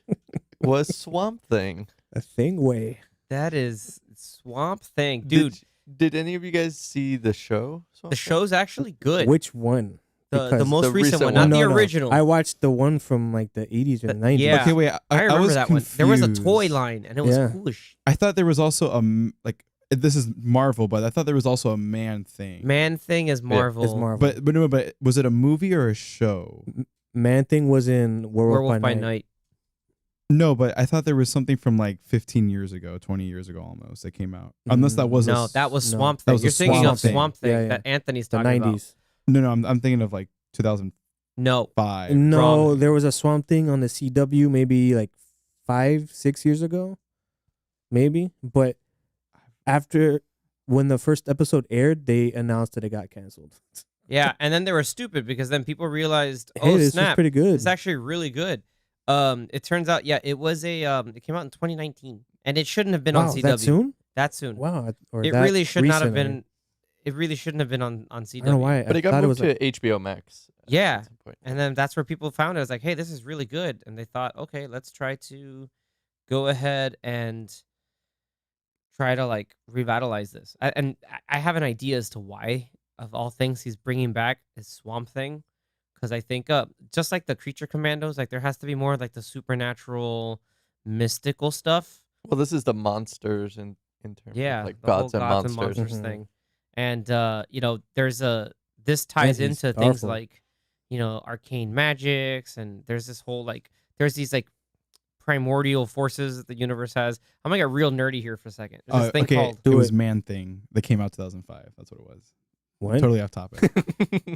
Speaker 3: was Swamp Thing.
Speaker 2: A thing way.
Speaker 1: That is Swamp Thing, dude.
Speaker 3: Did any of you guys see the show? Swamp
Speaker 1: The
Speaker 3: Thing?
Speaker 1: show's actually good.
Speaker 2: Which one?
Speaker 1: the
Speaker 2: because-
Speaker 1: most
Speaker 3: The
Speaker 1: recent
Speaker 3: recent
Speaker 1: one,
Speaker 3: one.
Speaker 1: not the
Speaker 2: No.
Speaker 1: original.
Speaker 2: I watched the one from like the 80s or the 90s.
Speaker 1: Yeah.
Speaker 4: Okay, wait.
Speaker 1: I remember
Speaker 4: was
Speaker 1: that one. There was a toy
Speaker 4: confused.
Speaker 1: line, and it was
Speaker 2: Yeah.
Speaker 1: cool as shit.
Speaker 4: I thought there was also like this is Marvel, but I thought there was also a Man Thing.
Speaker 1: Man Thing is Marvel.
Speaker 2: It's Marvel.
Speaker 4: But was it a movie or a show?
Speaker 2: Man Thing was in
Speaker 1: Werewolf by Night.
Speaker 4: No, but I thought there was something from like 15 years ago, 20 years ago almost that came out. Unless that was
Speaker 1: No, that was
Speaker 2: no.
Speaker 1: Swamp
Speaker 4: That
Speaker 1: Thing.
Speaker 4: was a
Speaker 1: You're thinking
Speaker 4: Swamp
Speaker 1: of
Speaker 4: Thing.
Speaker 1: Swamp Thing
Speaker 2: Yeah, yeah.
Speaker 1: that Anthony's
Speaker 2: the
Speaker 1: talking
Speaker 2: 90s.
Speaker 4: no. I'm thinking of like 2005.
Speaker 1: about. No,
Speaker 2: No,
Speaker 1: Wrong.
Speaker 2: there was a Swamp Thing on the CW maybe like 5-6 years ago, maybe. But after when the first episode aired, they announced that it got canceled.
Speaker 1: yeah, and then they were stupid because then people realized,
Speaker 2: Hey,
Speaker 1: oh
Speaker 2: this was
Speaker 1: snap,
Speaker 2: pretty good.
Speaker 1: it's actually really good. It turns out, yeah, it was a it came out in 2019, and it shouldn't have been
Speaker 2: wow,
Speaker 1: on CW
Speaker 2: that soon?
Speaker 1: That soon.
Speaker 2: Wow, or
Speaker 1: It
Speaker 2: that
Speaker 1: really should not have
Speaker 2: recent, I mean.
Speaker 1: been. It really shouldn't have been on CW.
Speaker 2: I don't know why.
Speaker 3: But
Speaker 2: I
Speaker 3: it got
Speaker 2: thought
Speaker 3: moved
Speaker 2: it was
Speaker 3: to HBO Max.
Speaker 1: Yeah.
Speaker 3: At some point.
Speaker 1: And then that's where people found it. It was like, hey, this is really good. And they thought, okay, let's try to go ahead and try to like revitalize this. I have an idea as to why, of all things, he's bringing back is Swamp Thing. Because I think just like the Creature Commandos, like there has to be more like the supernatural, mystical stuff.
Speaker 3: Well, this is the monsters in terms
Speaker 1: Yeah,
Speaker 3: of like
Speaker 1: the whole
Speaker 3: gods and monsters.
Speaker 2: Mhm.
Speaker 1: thing. And there's this ties
Speaker 2: he's
Speaker 1: into things
Speaker 2: powerful.
Speaker 1: like arcane magics, and there's this whole like there's these like primordial forces that the universe has. I'm gonna get real nerdy here for a second. There's this thing
Speaker 4: okay,
Speaker 1: called
Speaker 4: it
Speaker 2: Do
Speaker 4: was
Speaker 2: it.
Speaker 4: Man Thing that came out 2005. That's what it was.
Speaker 2: What?
Speaker 4: Totally off topic,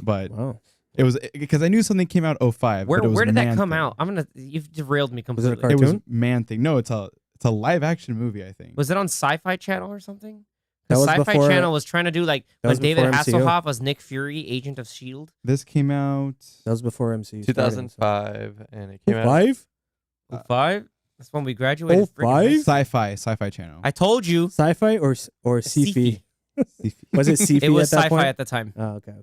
Speaker 4: but
Speaker 2: Wow.
Speaker 4: it was because I knew something came out 05.
Speaker 1: where
Speaker 4: but it was
Speaker 1: where did that
Speaker 4: Man
Speaker 1: come
Speaker 4: Thing.
Speaker 1: out? You've derailed me
Speaker 2: Was it a
Speaker 1: completely.
Speaker 4: It was
Speaker 2: cartoon?
Speaker 4: Man Thing. No, it's a live action movie. I think.
Speaker 1: Was it on Sci-Fi Channel or something?
Speaker 2: That
Speaker 1: The
Speaker 2: was
Speaker 1: Sci-Fi
Speaker 2: before.
Speaker 1: Channel was trying to do like
Speaker 2: that
Speaker 1: when
Speaker 2: was
Speaker 1: David
Speaker 2: before MCU.
Speaker 1: Hasselhoff was Nick Fury, Agent of Shield.
Speaker 4: This came out.
Speaker 2: That was before MCU. started, so.
Speaker 3: 2005, and it came out.
Speaker 2: 5?
Speaker 4: Uh,
Speaker 1: 05? That's when we graduated. friggin'
Speaker 2: 05?
Speaker 1: high school.
Speaker 4: Sci-Fi Channel.
Speaker 1: I told you.
Speaker 2: Sci-fi or sci-fi? Was it sci-fi
Speaker 1: It was
Speaker 2: at that
Speaker 1: sci-fi
Speaker 2: point?
Speaker 1: at the time.
Speaker 2: Oh, okay.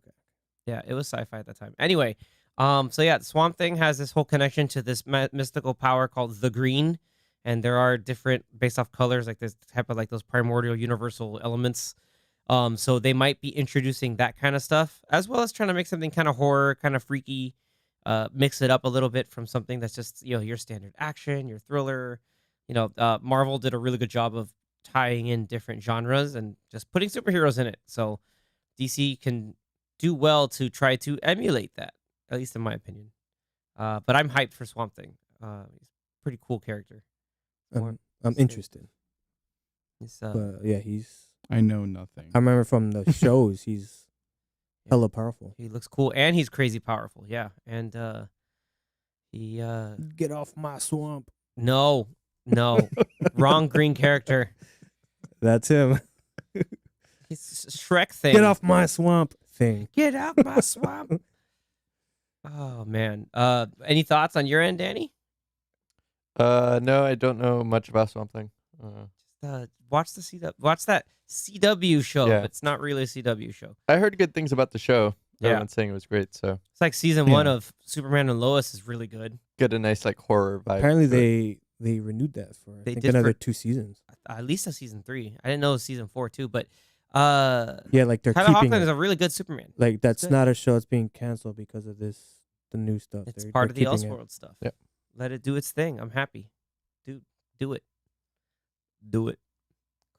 Speaker 1: Yeah, it was sci-fi at the time. Anyway, so yeah, Swamp Thing has this whole connection to this mystical power called the Green, and there are different based off colors, like this type of like those primordial universal elements. So they might be introducing that kind of stuff, as well as trying to make something kind of horror, kind of freaky, mix it up a little bit from something that's just your standard action, your thriller. Marvel did a really good job of tying in different genres and just putting superheroes in it. So DC can do well to try to emulate that, at least in my opinion. But I'm hyped for Swamp Thing. He's a pretty cool character.
Speaker 2: I'm
Speaker 1: Same.
Speaker 2: interested.
Speaker 1: He's,
Speaker 2: But yeah,
Speaker 4: I know nothing.
Speaker 2: I remember from the shows, he's hella powerful.
Speaker 1: he looks cool and he's crazy powerful. Yeah, and he
Speaker 2: Get off my swamp.
Speaker 1: no, wrong green character.
Speaker 2: That's him.
Speaker 1: He's Shrek thing.
Speaker 2: Get off my swamp thing.
Speaker 1: Get out my swamp. Oh man. Any thoughts on your end, Danny?
Speaker 3: No, I don't know much about Swamp Thing.
Speaker 1: Watch that CW show.
Speaker 3: Yeah.
Speaker 1: It's not really a CW show.
Speaker 3: I heard good things about the show.
Speaker 1: Yeah.
Speaker 3: Everyone's saying it was great, so
Speaker 1: It's like season 1 of Superman and Lois is really good.
Speaker 3: get a nice like horror vibe.
Speaker 2: Apparently
Speaker 3: to it.
Speaker 2: they renewed that for I
Speaker 1: They
Speaker 2: think
Speaker 1: did
Speaker 2: another
Speaker 1: for-
Speaker 2: 2 seasons.
Speaker 1: At least a season 3. I didn't know it was season 4 too, but
Speaker 2: Yeah, like they're
Speaker 1: Tyler
Speaker 2: keeping
Speaker 1: Hoechlin
Speaker 2: it.
Speaker 1: is a really good Superman.
Speaker 2: Like that's
Speaker 1: good.
Speaker 2: not a show that's being canceled because of the new stuff.
Speaker 1: It's
Speaker 2: They're
Speaker 1: part of the
Speaker 2: keeping it.
Speaker 1: Elseworld stuff.
Speaker 3: Yep.
Speaker 1: Let it do its thing. I'm happy. Dude, do it. Do it.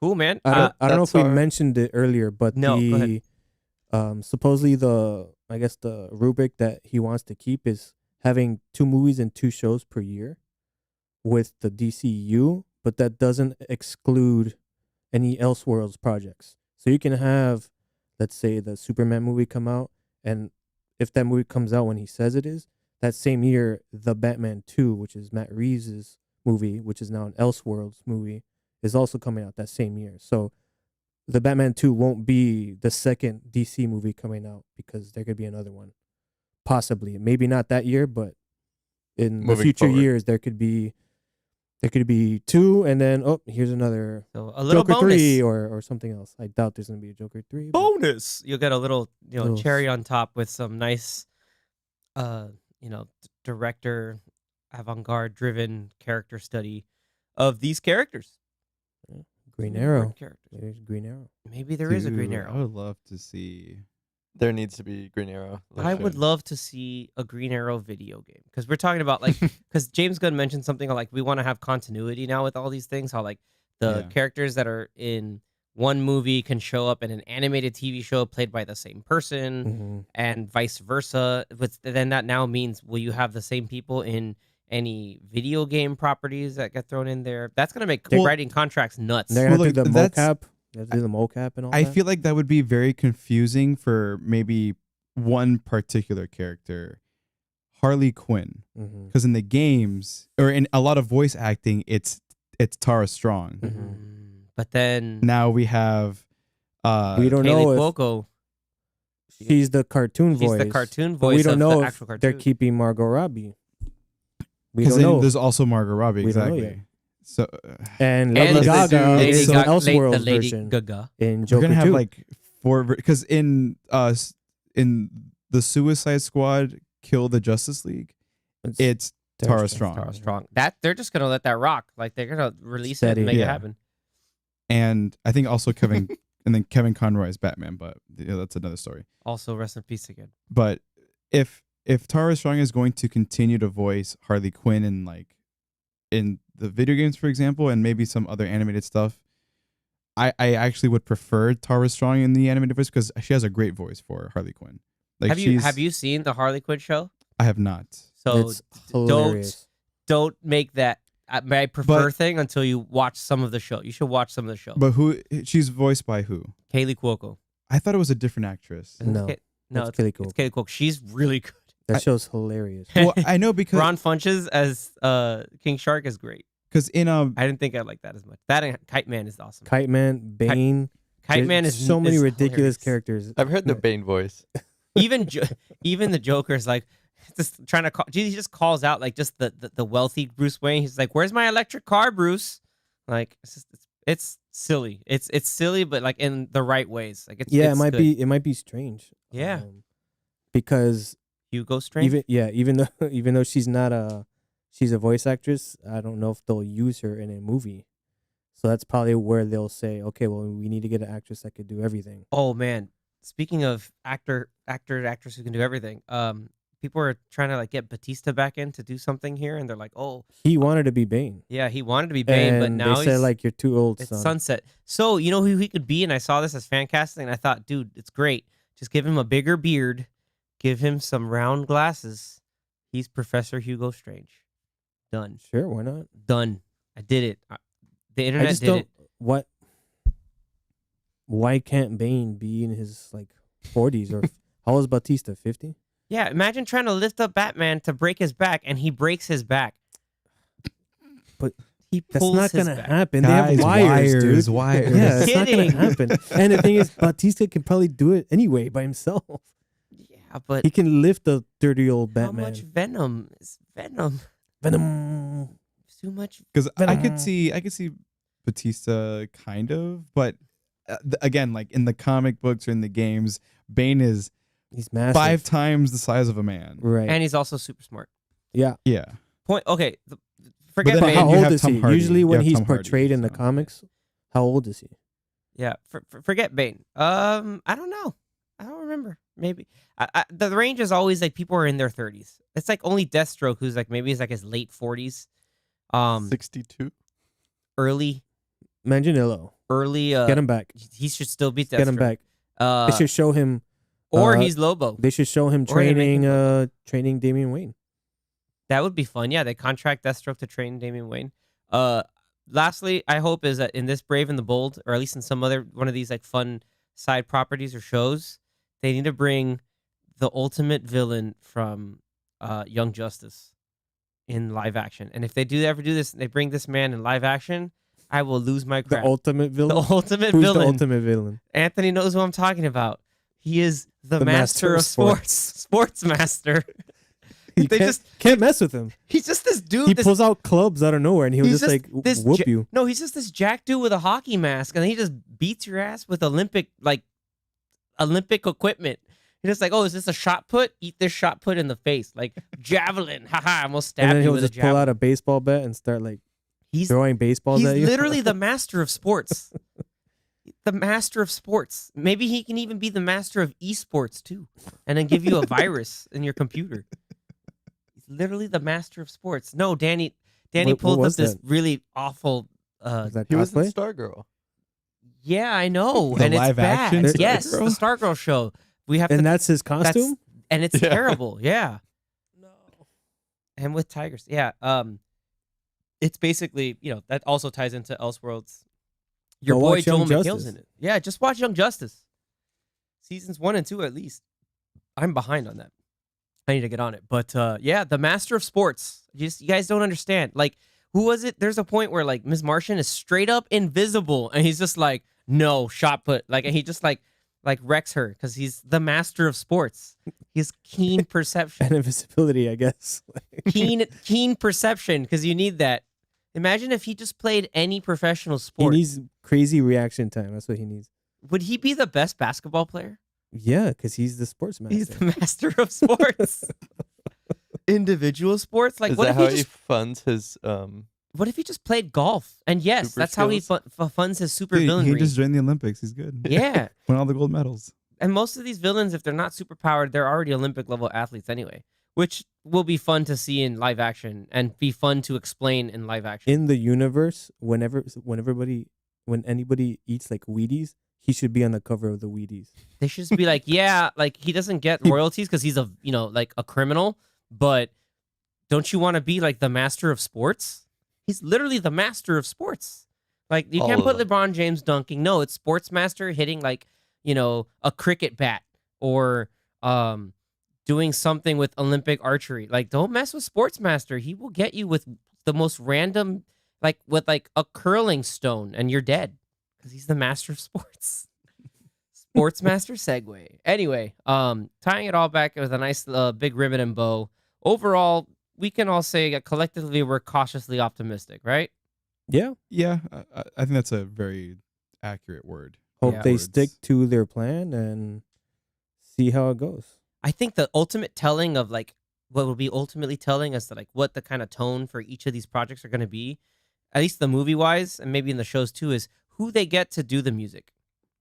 Speaker 1: Cool, man.
Speaker 2: I don't know
Speaker 3: that's
Speaker 2: if we
Speaker 3: our-
Speaker 2: mentioned it earlier, but
Speaker 1: No, go ahead.
Speaker 2: supposedly I guess the rubric that he wants to keep is having 2 movies and 2 shows per year with the DCU, but that doesn't exclude any Elseworlds projects. So you can have, let's say, the Superman movie come out, and if that movie comes out when he says it is, that same year, the Batman 2, which is Matt Reeves' movie, which is now an Elseworlds movie, is also coming out that same year. So the Batman 2 won't be the second DC movie coming out because there could be another one. Possibly. Maybe not that year, but in the
Speaker 3: Moving
Speaker 2: future
Speaker 3: forward.
Speaker 2: years there could be 2 and then here's another
Speaker 1: So a little
Speaker 2: Joker
Speaker 1: bonus.
Speaker 2: 3 or something else. I doubt there's going to be a Joker 3. but-
Speaker 1: Bonus. You'll get a little,
Speaker 2: Little
Speaker 1: cherry on top with some nice, director, avant-garde driven character study of these characters.
Speaker 2: Green
Speaker 1: Some
Speaker 2: Arrow.
Speaker 1: important characters.
Speaker 2: There's Green Arrow.
Speaker 1: Maybe there is a Green
Speaker 4: Dude,
Speaker 1: Arrow.
Speaker 4: I would love to see.
Speaker 3: There needs to be Green Arrow.
Speaker 1: I would love to see a Green Arrow video game because we're talking about like because James Gunn mentioned something like we want to have continuity now with all these things. How like the
Speaker 4: Yeah.
Speaker 1: characters that are in one movie can show up in an animated TV show played by the same person,
Speaker 2: Mm-hmm.
Speaker 1: and vice versa. But then that now means will you have the same people in any video game properties that get thrown in there? That's gonna make
Speaker 4: Well-
Speaker 1: writing contracts nuts.
Speaker 2: They're going to
Speaker 4: Well,
Speaker 2: do the
Speaker 4: look, that's-
Speaker 2: mocap. They have to do the mocap and all
Speaker 4: I
Speaker 2: that.
Speaker 4: feel like that would be very confusing for maybe one particular character, Harley Quinn,
Speaker 2: Mhm.
Speaker 4: because in the games or in a lot of voice acting, it's Tara Strong.
Speaker 1: But then
Speaker 4: Now we have
Speaker 2: We don't know
Speaker 1: Kaylee
Speaker 2: if
Speaker 1: Cuoco,
Speaker 2: she's the cartoon
Speaker 1: she's
Speaker 2: voice.
Speaker 1: the cartoon
Speaker 2: but
Speaker 1: voice
Speaker 2: we don't
Speaker 1: of
Speaker 2: know
Speaker 1: the
Speaker 2: if
Speaker 1: actual cartoon.
Speaker 2: they're keeping Margot Robbie. We
Speaker 4: because
Speaker 2: don't know.
Speaker 4: there's also Margot Robbie.
Speaker 2: We don't know
Speaker 4: Exactly.
Speaker 2: yet.
Speaker 4: So
Speaker 2: And
Speaker 1: And
Speaker 2: Lady
Speaker 4: unless they
Speaker 2: Gaga
Speaker 4: do-
Speaker 1: Lady
Speaker 2: is the
Speaker 1: Gaga,
Speaker 2: Elseworlds
Speaker 1: the Lady
Speaker 2: version
Speaker 1: Gaga.
Speaker 2: in
Speaker 4: we're
Speaker 2: Joker
Speaker 4: gonna have
Speaker 2: 2.
Speaker 4: like 4 because in the Suicide Squad Kill the Justice League, it's Tara Strong.
Speaker 1: Tara Strong. That they're just gonna let that rock. Like they're gonna release it
Speaker 2: Steady.
Speaker 1: and make it
Speaker 4: Yeah.
Speaker 1: happen.
Speaker 4: And I think also Kevin and then Kevin Conroy is Batman, but that's another story.
Speaker 1: Also, rest in peace again.
Speaker 4: But if Tara Strong is going to continue to voice Harley Quinn in like in the video games, for example, and maybe some other animated stuff, I actually would prefer Tara Strong in the animated voice because she has a great voice for Harley Quinn. Like
Speaker 1: Have you seen the Harley Quinn show?
Speaker 4: I have not.
Speaker 1: So
Speaker 2: It's hilarious.
Speaker 1: don't make that my prefer
Speaker 4: But-
Speaker 1: thing until you watch some of the show. You should watch some of the show.
Speaker 4: But she's voiced by who?
Speaker 1: Kaylee Cuoco.
Speaker 4: I thought it was a different actress.
Speaker 1: Isn't it
Speaker 2: No,
Speaker 1: no,
Speaker 2: it's
Speaker 1: it's
Speaker 2: Kaylee
Speaker 1: It's
Speaker 2: Cuoco.
Speaker 1: Kaylee Cuoco. She's really good.
Speaker 2: That show's hilarious.
Speaker 4: Well, I know because
Speaker 1: Ron Funches as King Shark is great.
Speaker 4: in
Speaker 1: I didn't think I liked that as much. That and Kite Man is awesome.
Speaker 2: Kite Man, Bane,
Speaker 1: Kite
Speaker 2: There's
Speaker 1: Man is
Speaker 2: so many
Speaker 1: is
Speaker 2: ridiculous
Speaker 1: hilarious.
Speaker 2: characters.
Speaker 3: I've heard the Bane voice.
Speaker 1: Even even the Joker's like just trying to call. He just calls out like just the wealthy Bruce Wayne. He's like, "Where's my electric car, Bruce?" Like it's silly. It's silly, but like in the right ways. Like
Speaker 2: Yeah,
Speaker 1: it's good.
Speaker 2: it might be strange.
Speaker 1: Yeah.
Speaker 2: Because
Speaker 1: Hugo Strange.
Speaker 2: even though even though she's a voice actress, I don't know if they'll use her in a movie. So that's probably where they'll say, okay, well, we need to get an actress that could do everything.
Speaker 1: Oh man, speaking of actress who can do everything. People are trying to like get Batista back in to do something here, and they're like, "Oh,
Speaker 2: He wanted to be Bane.
Speaker 1: yeah, he wanted to be Bane, but
Speaker 2: And
Speaker 1: now
Speaker 2: they said,
Speaker 1: he's
Speaker 2: like, you're too old,
Speaker 1: it's
Speaker 2: son.
Speaker 1: Sunset." So you know who he could be, and I saw this as fan casting, and I thought, dude, it's great. Just give him a bigger beard, give him some round glasses. He's Professor Hugo Strange. Done.
Speaker 2: Sure, why not?
Speaker 1: Done. I did it. The
Speaker 2: I
Speaker 1: internet
Speaker 2: just
Speaker 1: did
Speaker 2: don't.
Speaker 1: it.
Speaker 2: Why can't Bane be in his like 40s or how old is Batista? 50?
Speaker 1: Yeah, imagine trying to lift up Batman to break his back, and he breaks his back.
Speaker 2: But
Speaker 1: he
Speaker 2: that's
Speaker 1: pulls
Speaker 2: not
Speaker 1: his
Speaker 2: gonna
Speaker 1: back.
Speaker 2: happen.
Speaker 4: Guys,
Speaker 2: they have wires, dude.
Speaker 4: wires.
Speaker 2: Yeah, it's not gonna
Speaker 1: Kidding.
Speaker 2: happen. And the thing is, Batista can probably do it anyway by himself.
Speaker 1: Yeah, but
Speaker 2: He can lift a dirty old
Speaker 1: how
Speaker 2: Batman.
Speaker 1: much Venom is Venom?
Speaker 2: Venom.
Speaker 1: Too much.
Speaker 4: Because I
Speaker 2: Venom.
Speaker 4: could see Batista kind of, but again, like in the comic books or in the games, Bane is
Speaker 2: He's massive.
Speaker 4: 5 times the size of a man.
Speaker 2: Right.
Speaker 1: And he's also super smart.
Speaker 2: yeah.
Speaker 4: Yeah.
Speaker 1: Point. Okay, forget
Speaker 4: then
Speaker 2: But
Speaker 1: Bane.
Speaker 2: how
Speaker 4: you
Speaker 2: old
Speaker 4: have
Speaker 2: is
Speaker 4: Tom
Speaker 2: he?
Speaker 4: Hardy.
Speaker 2: Usually
Speaker 4: You
Speaker 2: when
Speaker 4: have
Speaker 2: he's
Speaker 4: Tom Hardy,
Speaker 2: portrayed in the
Speaker 4: so,
Speaker 2: comics, how old is he?
Speaker 1: Yeah, forget Bane. I don't know. I don't remember. Maybe the range is always like people are in their 30s. It's like only Deathstroke who's like maybe he's like his late 40s.
Speaker 3: 62.
Speaker 1: Early.
Speaker 2: Manganiello. Get him back.
Speaker 1: He should still be Deathstroke.
Speaker 2: Get him back. They should show him.
Speaker 1: Or he's Lobo.
Speaker 2: They should show him
Speaker 1: Or they make him
Speaker 2: training Damian Wayne.
Speaker 1: That would be fun. Yeah, they contract Deathstroke to train Damian Wayne. Lastly, I hope is that in this Brave and the Bold, or at least in some other one of these like fun side properties or shows, they need to bring the ultimate villain from Young Justice in live action. And if they ever do this, they bring this man in live action, I will lose my crap.
Speaker 2: The ultimate villain.
Speaker 1: The ultimate
Speaker 2: Who's
Speaker 1: villain.
Speaker 2: the ultimate villain?
Speaker 1: Anthony knows who I'm talking about. He is the
Speaker 2: The
Speaker 1: master
Speaker 2: master
Speaker 1: of
Speaker 2: of
Speaker 1: sports. Sports master.
Speaker 2: You
Speaker 1: They
Speaker 2: can't mess with him.
Speaker 1: He's just this dude.
Speaker 2: He
Speaker 1: this
Speaker 2: pulls out clubs out of nowhere and he'll
Speaker 1: He's
Speaker 2: just like
Speaker 1: this
Speaker 2: whoop
Speaker 1: ja-
Speaker 2: you.
Speaker 1: No, he's just this jack dude with a hockey mask, and he just beats your ass with Olympic equipment. He's just like, oh, is this a shot put? Eat this shot put in the face, like javelin. Haha, I almost
Speaker 2: And
Speaker 1: stabbed
Speaker 2: then
Speaker 1: you
Speaker 2: he'll
Speaker 1: with a
Speaker 2: just pull
Speaker 1: javelin.
Speaker 2: out a baseball bat and start like
Speaker 1: He's
Speaker 2: throwing baseballs at you.
Speaker 1: literally the master of sports. The master of sports. Maybe he can even be the master of esports too, and then give you a virus in your computer. He's literally the master of sports. No, Danny
Speaker 2: What
Speaker 1: pulled up
Speaker 2: was
Speaker 1: this
Speaker 2: that?
Speaker 1: really awful.
Speaker 2: Is that
Speaker 3: He was in
Speaker 2: cosplay?
Speaker 3: Stargirl.
Speaker 1: Yeah, I know,
Speaker 4: The
Speaker 1: and it's
Speaker 4: live
Speaker 1: bad.
Speaker 4: action
Speaker 1: Yes, the
Speaker 4: Stargirl?
Speaker 1: Stargirl show. We have
Speaker 2: And
Speaker 1: to.
Speaker 2: that's his costume?
Speaker 1: And it's
Speaker 3: Yeah.
Speaker 1: terrible. Yeah.
Speaker 2: No.
Speaker 1: And with tigers. Yeah. It's basically, that also ties into Elseworlds. Your
Speaker 2: Go
Speaker 1: boy
Speaker 2: watch Young
Speaker 1: Joel McHale's
Speaker 2: Justice.
Speaker 1: in it. Yeah, just watch Young Justice. Seasons 1 and 2 at least. I'm behind on that. I need to get on it. But yeah, the master of sports. You guys don't understand. Like, who was it? There's a point where like Ms. Martian is straight up invisible and he's just like, no, shot put. Like, and he just like wrecks her because he's the master of sports. He has keen perception.
Speaker 2: And invisibility, I guess.
Speaker 1: keen perception, because you need that. Imagine if he just played any professional
Speaker 2: He
Speaker 1: sport.
Speaker 2: needs crazy reaction time. That's what he needs.
Speaker 1: Would he be the best basketball player?
Speaker 2: Yeah, because he's the sports master.
Speaker 1: He's the master of sports. Individual sports? Like,
Speaker 3: Is
Speaker 1: what
Speaker 3: that
Speaker 1: if
Speaker 3: how
Speaker 1: he just
Speaker 3: funds his
Speaker 1: what if he just played golf? And yes,
Speaker 3: Super
Speaker 1: that's how he
Speaker 3: skills?
Speaker 1: funds his super
Speaker 4: Dude,
Speaker 1: villainry.
Speaker 4: he just joined the Olympics. He's good.
Speaker 1: Yeah.
Speaker 4: Won all the gold medals.
Speaker 1: And most of these villains, if they're not super powered, they're already Olympic level athletes anyway, which will be fun to see in live action and be fun to explain in live action.
Speaker 2: In the universe, when anybody eats like Wheaties, he should be on the cover of the Wheaties.
Speaker 1: They should just be like, yeah, like he doesn't get royalties because he's like a criminal, but don't you want to be like the master of sports? He's literally the master of sports. Like you
Speaker 3: All
Speaker 1: can't
Speaker 3: of
Speaker 1: put
Speaker 3: them.
Speaker 1: LeBron James dunking. No, it's sports master hitting like, a cricket bat or doing something with Olympic archery. Like don't mess with sports master. He will get you with the most random, like with like a curling stone and you're dead because he's the master of sports. Sportsmaster segue. Anyway, tying it all back with a nice big ribbon and bow. Overall, we can all say that collectively we're cautiously optimistic, right?
Speaker 2: Yeah.
Speaker 4: Yeah, I think that's a very accurate word.
Speaker 2: Hope
Speaker 1: Yeah.
Speaker 2: they
Speaker 4: Words.
Speaker 2: stick to their plan and see how it goes.
Speaker 1: I think the ultimate telling of like what will be ultimately telling us that like what the kind of tone for each of these projects are going to be, at least the movie wise, and maybe in the shows too, is who they get to do the music.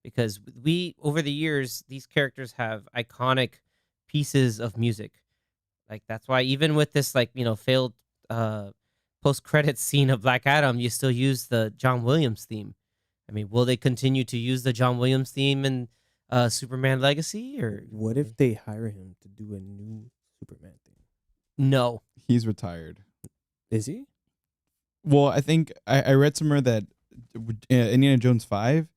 Speaker 1: Because we over the years, these characters have iconic pieces of music. Like that's why even with this like failed post credits scene of Black Adam, you still use the John Williams theme. I mean, will they continue to use the John Williams theme in Superman Legacy or
Speaker 2: What if they hire him to do a new Superman thing?
Speaker 1: no?
Speaker 4: He's retired.
Speaker 2: Is he?
Speaker 4: Well, I think I read somewhere that Indiana Jones 5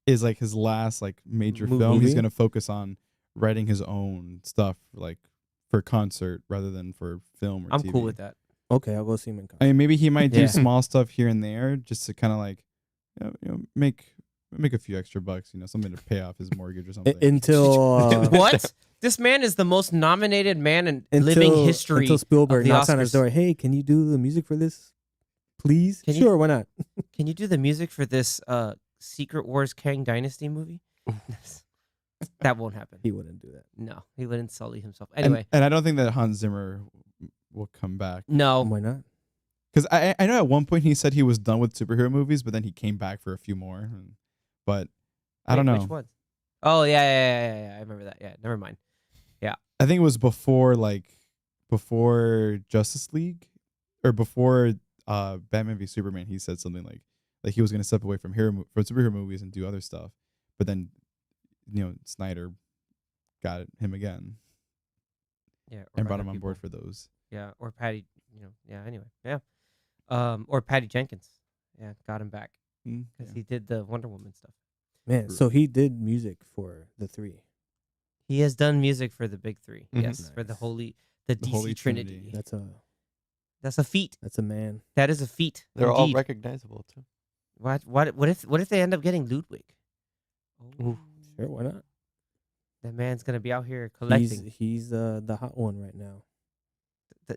Speaker 4: is like his last like major film. He's
Speaker 2: Movie?
Speaker 4: gonna focus on writing his own stuff like for concert rather than for film or
Speaker 1: I'm
Speaker 4: TV.
Speaker 1: cool with that.
Speaker 2: Okay, I'll go see him in
Speaker 4: I
Speaker 2: concert.
Speaker 4: mean, maybe he might do
Speaker 1: Yeah.
Speaker 4: small stuff here and there just to kind of like, make a few extra bucks. Something to pay off his mortgage or something.
Speaker 2: Until
Speaker 1: What? This man is the most nominated man in
Speaker 2: until,
Speaker 1: living history.
Speaker 2: until Spielberg
Speaker 1: of the
Speaker 2: knocks on his
Speaker 1: Oscars.
Speaker 2: door. Hey, can you do the music for this, please?
Speaker 1: Can you-
Speaker 2: Sure, why not?
Speaker 1: Can you do the music for this Secret Wars Kang Dynasty movie? That won't happen.
Speaker 2: He wouldn't do that.
Speaker 1: No, he wouldn't sully himself.
Speaker 4: And-
Speaker 1: Anyway,
Speaker 4: and I don't think that Hans Zimmer will come back.
Speaker 1: no.
Speaker 2: Why not?
Speaker 4: Because I know at one point he said he was done with superhero movies, but then he came back for a few more. But I don't know.
Speaker 1: Which ones? Oh yeah. I remember that. Yeah, never mind.
Speaker 4: I think it was before Justice League or before Batman v Superman. He said something like he was going to step away from superhero movies and do other stuff. But then Snyder got him again
Speaker 1: Yeah, or
Speaker 4: and brought
Speaker 1: other
Speaker 4: him on
Speaker 1: people.
Speaker 4: board for those.
Speaker 1: Yeah, or Patty. Yeah. Anyway, yeah. Or Patty Jenkins. Yeah, got him back because he did the Wonder Woman stuff.
Speaker 2: Man, so he did music for the 3.
Speaker 1: He has done music for the big 3.
Speaker 3: Mhm.
Speaker 1: Yes, for the
Speaker 2: Nice.
Speaker 1: DC
Speaker 4: Holy
Speaker 1: Trinity.
Speaker 4: Trinity.
Speaker 2: That's
Speaker 1: That's a feat.
Speaker 2: a man.
Speaker 1: That is a feat.
Speaker 3: They're all
Speaker 1: indeed.
Speaker 3: recognizable too.
Speaker 1: What if they end up getting Ludwig? Oh,
Speaker 2: Sure, why not?
Speaker 1: that man's gonna be out here collecting.
Speaker 2: He's the hot one right now.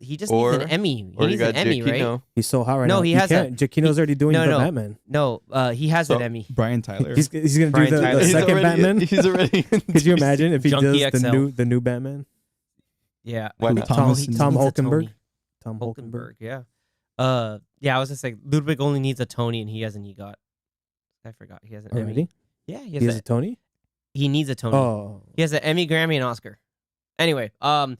Speaker 1: He just needs an Emmy. He
Speaker 3: Or you
Speaker 1: needs
Speaker 3: got
Speaker 1: an Emmy, right?
Speaker 3: Giacchino.
Speaker 2: He's so hot right
Speaker 1: No,
Speaker 2: now.
Speaker 1: he
Speaker 2: You
Speaker 1: has a-
Speaker 2: can't- Giacchino's already doing
Speaker 1: no,
Speaker 2: the
Speaker 1: no.
Speaker 2: Batman.
Speaker 1: No, he has an
Speaker 3: So-
Speaker 1: Emmy.
Speaker 4: Brian Tyler.
Speaker 2: He's gonna
Speaker 1: Brian
Speaker 2: do the
Speaker 1: Tyler.
Speaker 2: second
Speaker 3: already,
Speaker 2: Batman.
Speaker 3: He's already.
Speaker 2: Could you imagine if he
Speaker 1: Junkie
Speaker 2: does
Speaker 1: XL.
Speaker 2: the new Batman?
Speaker 1: Yeah,
Speaker 3: Why not?
Speaker 4: Thomas-
Speaker 1: he
Speaker 2: Tom
Speaker 1: needs a
Speaker 2: Hulkenberg?
Speaker 1: Tony.
Speaker 2: Tom Hulkenberg.
Speaker 1: Hulkenberg, yeah. I was just like Ludwig only needs a Tony, and he has an EGOT. I forgot he has an Emmy.
Speaker 2: Already?
Speaker 1: Yeah,
Speaker 2: He has a Tony?
Speaker 1: he needs a Tony.
Speaker 2: Oh.
Speaker 1: He has an Emmy, Grammy, and Oscar. Anyway, tying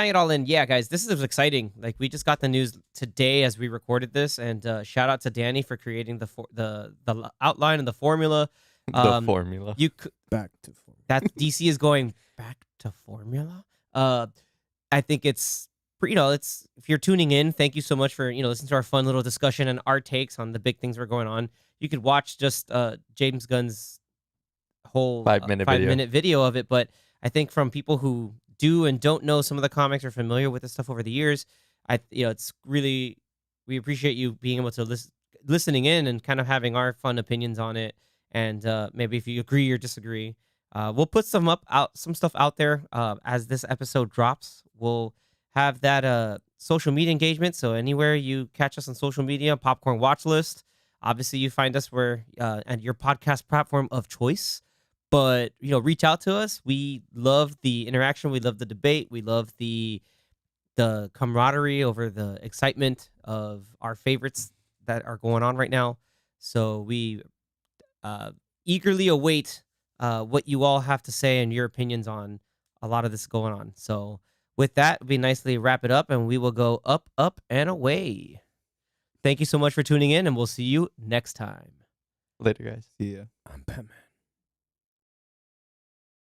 Speaker 1: it all in, yeah, guys, this is exciting. Like we just got the news today as we recorded this, and shout out to Danny for creating the outline and the formula.
Speaker 3: The formula.
Speaker 1: You could,
Speaker 2: Back to form.
Speaker 1: that DC is going back to formula. I think it's it's if you're tuning in, thank you so much for listening to our fun little discussion and our takes on the big things that are going on. You could watch just James Gunn's whole
Speaker 3: 5-minute
Speaker 1: video of it, but I think from people who do and don't know some of the comics or familiar with this stuff over the years, it's really, we appreciate you being able to listening in and kind of having our fun opinions on it. And maybe if you agree or disagree, we'll put some stuff out there as this episode drops. We'll have that social media engagement. So anywhere you catch us on social media, Popcorn Watchlist. Obviously, you find us where and your podcast platform of choice. But reach out to us. We love the interaction. We love the debate. We love the camaraderie over the excitement of our favorites that are going on right now. So we eagerly await what you all have to say and your opinions on a lot of this going on. So with that, we nicely wrap it up, and we will go up, up, and away. Thank you so much for tuning in, and we'll see you next time.
Speaker 3: Later, guys.
Speaker 4: See ya.
Speaker 2: I'm Batman.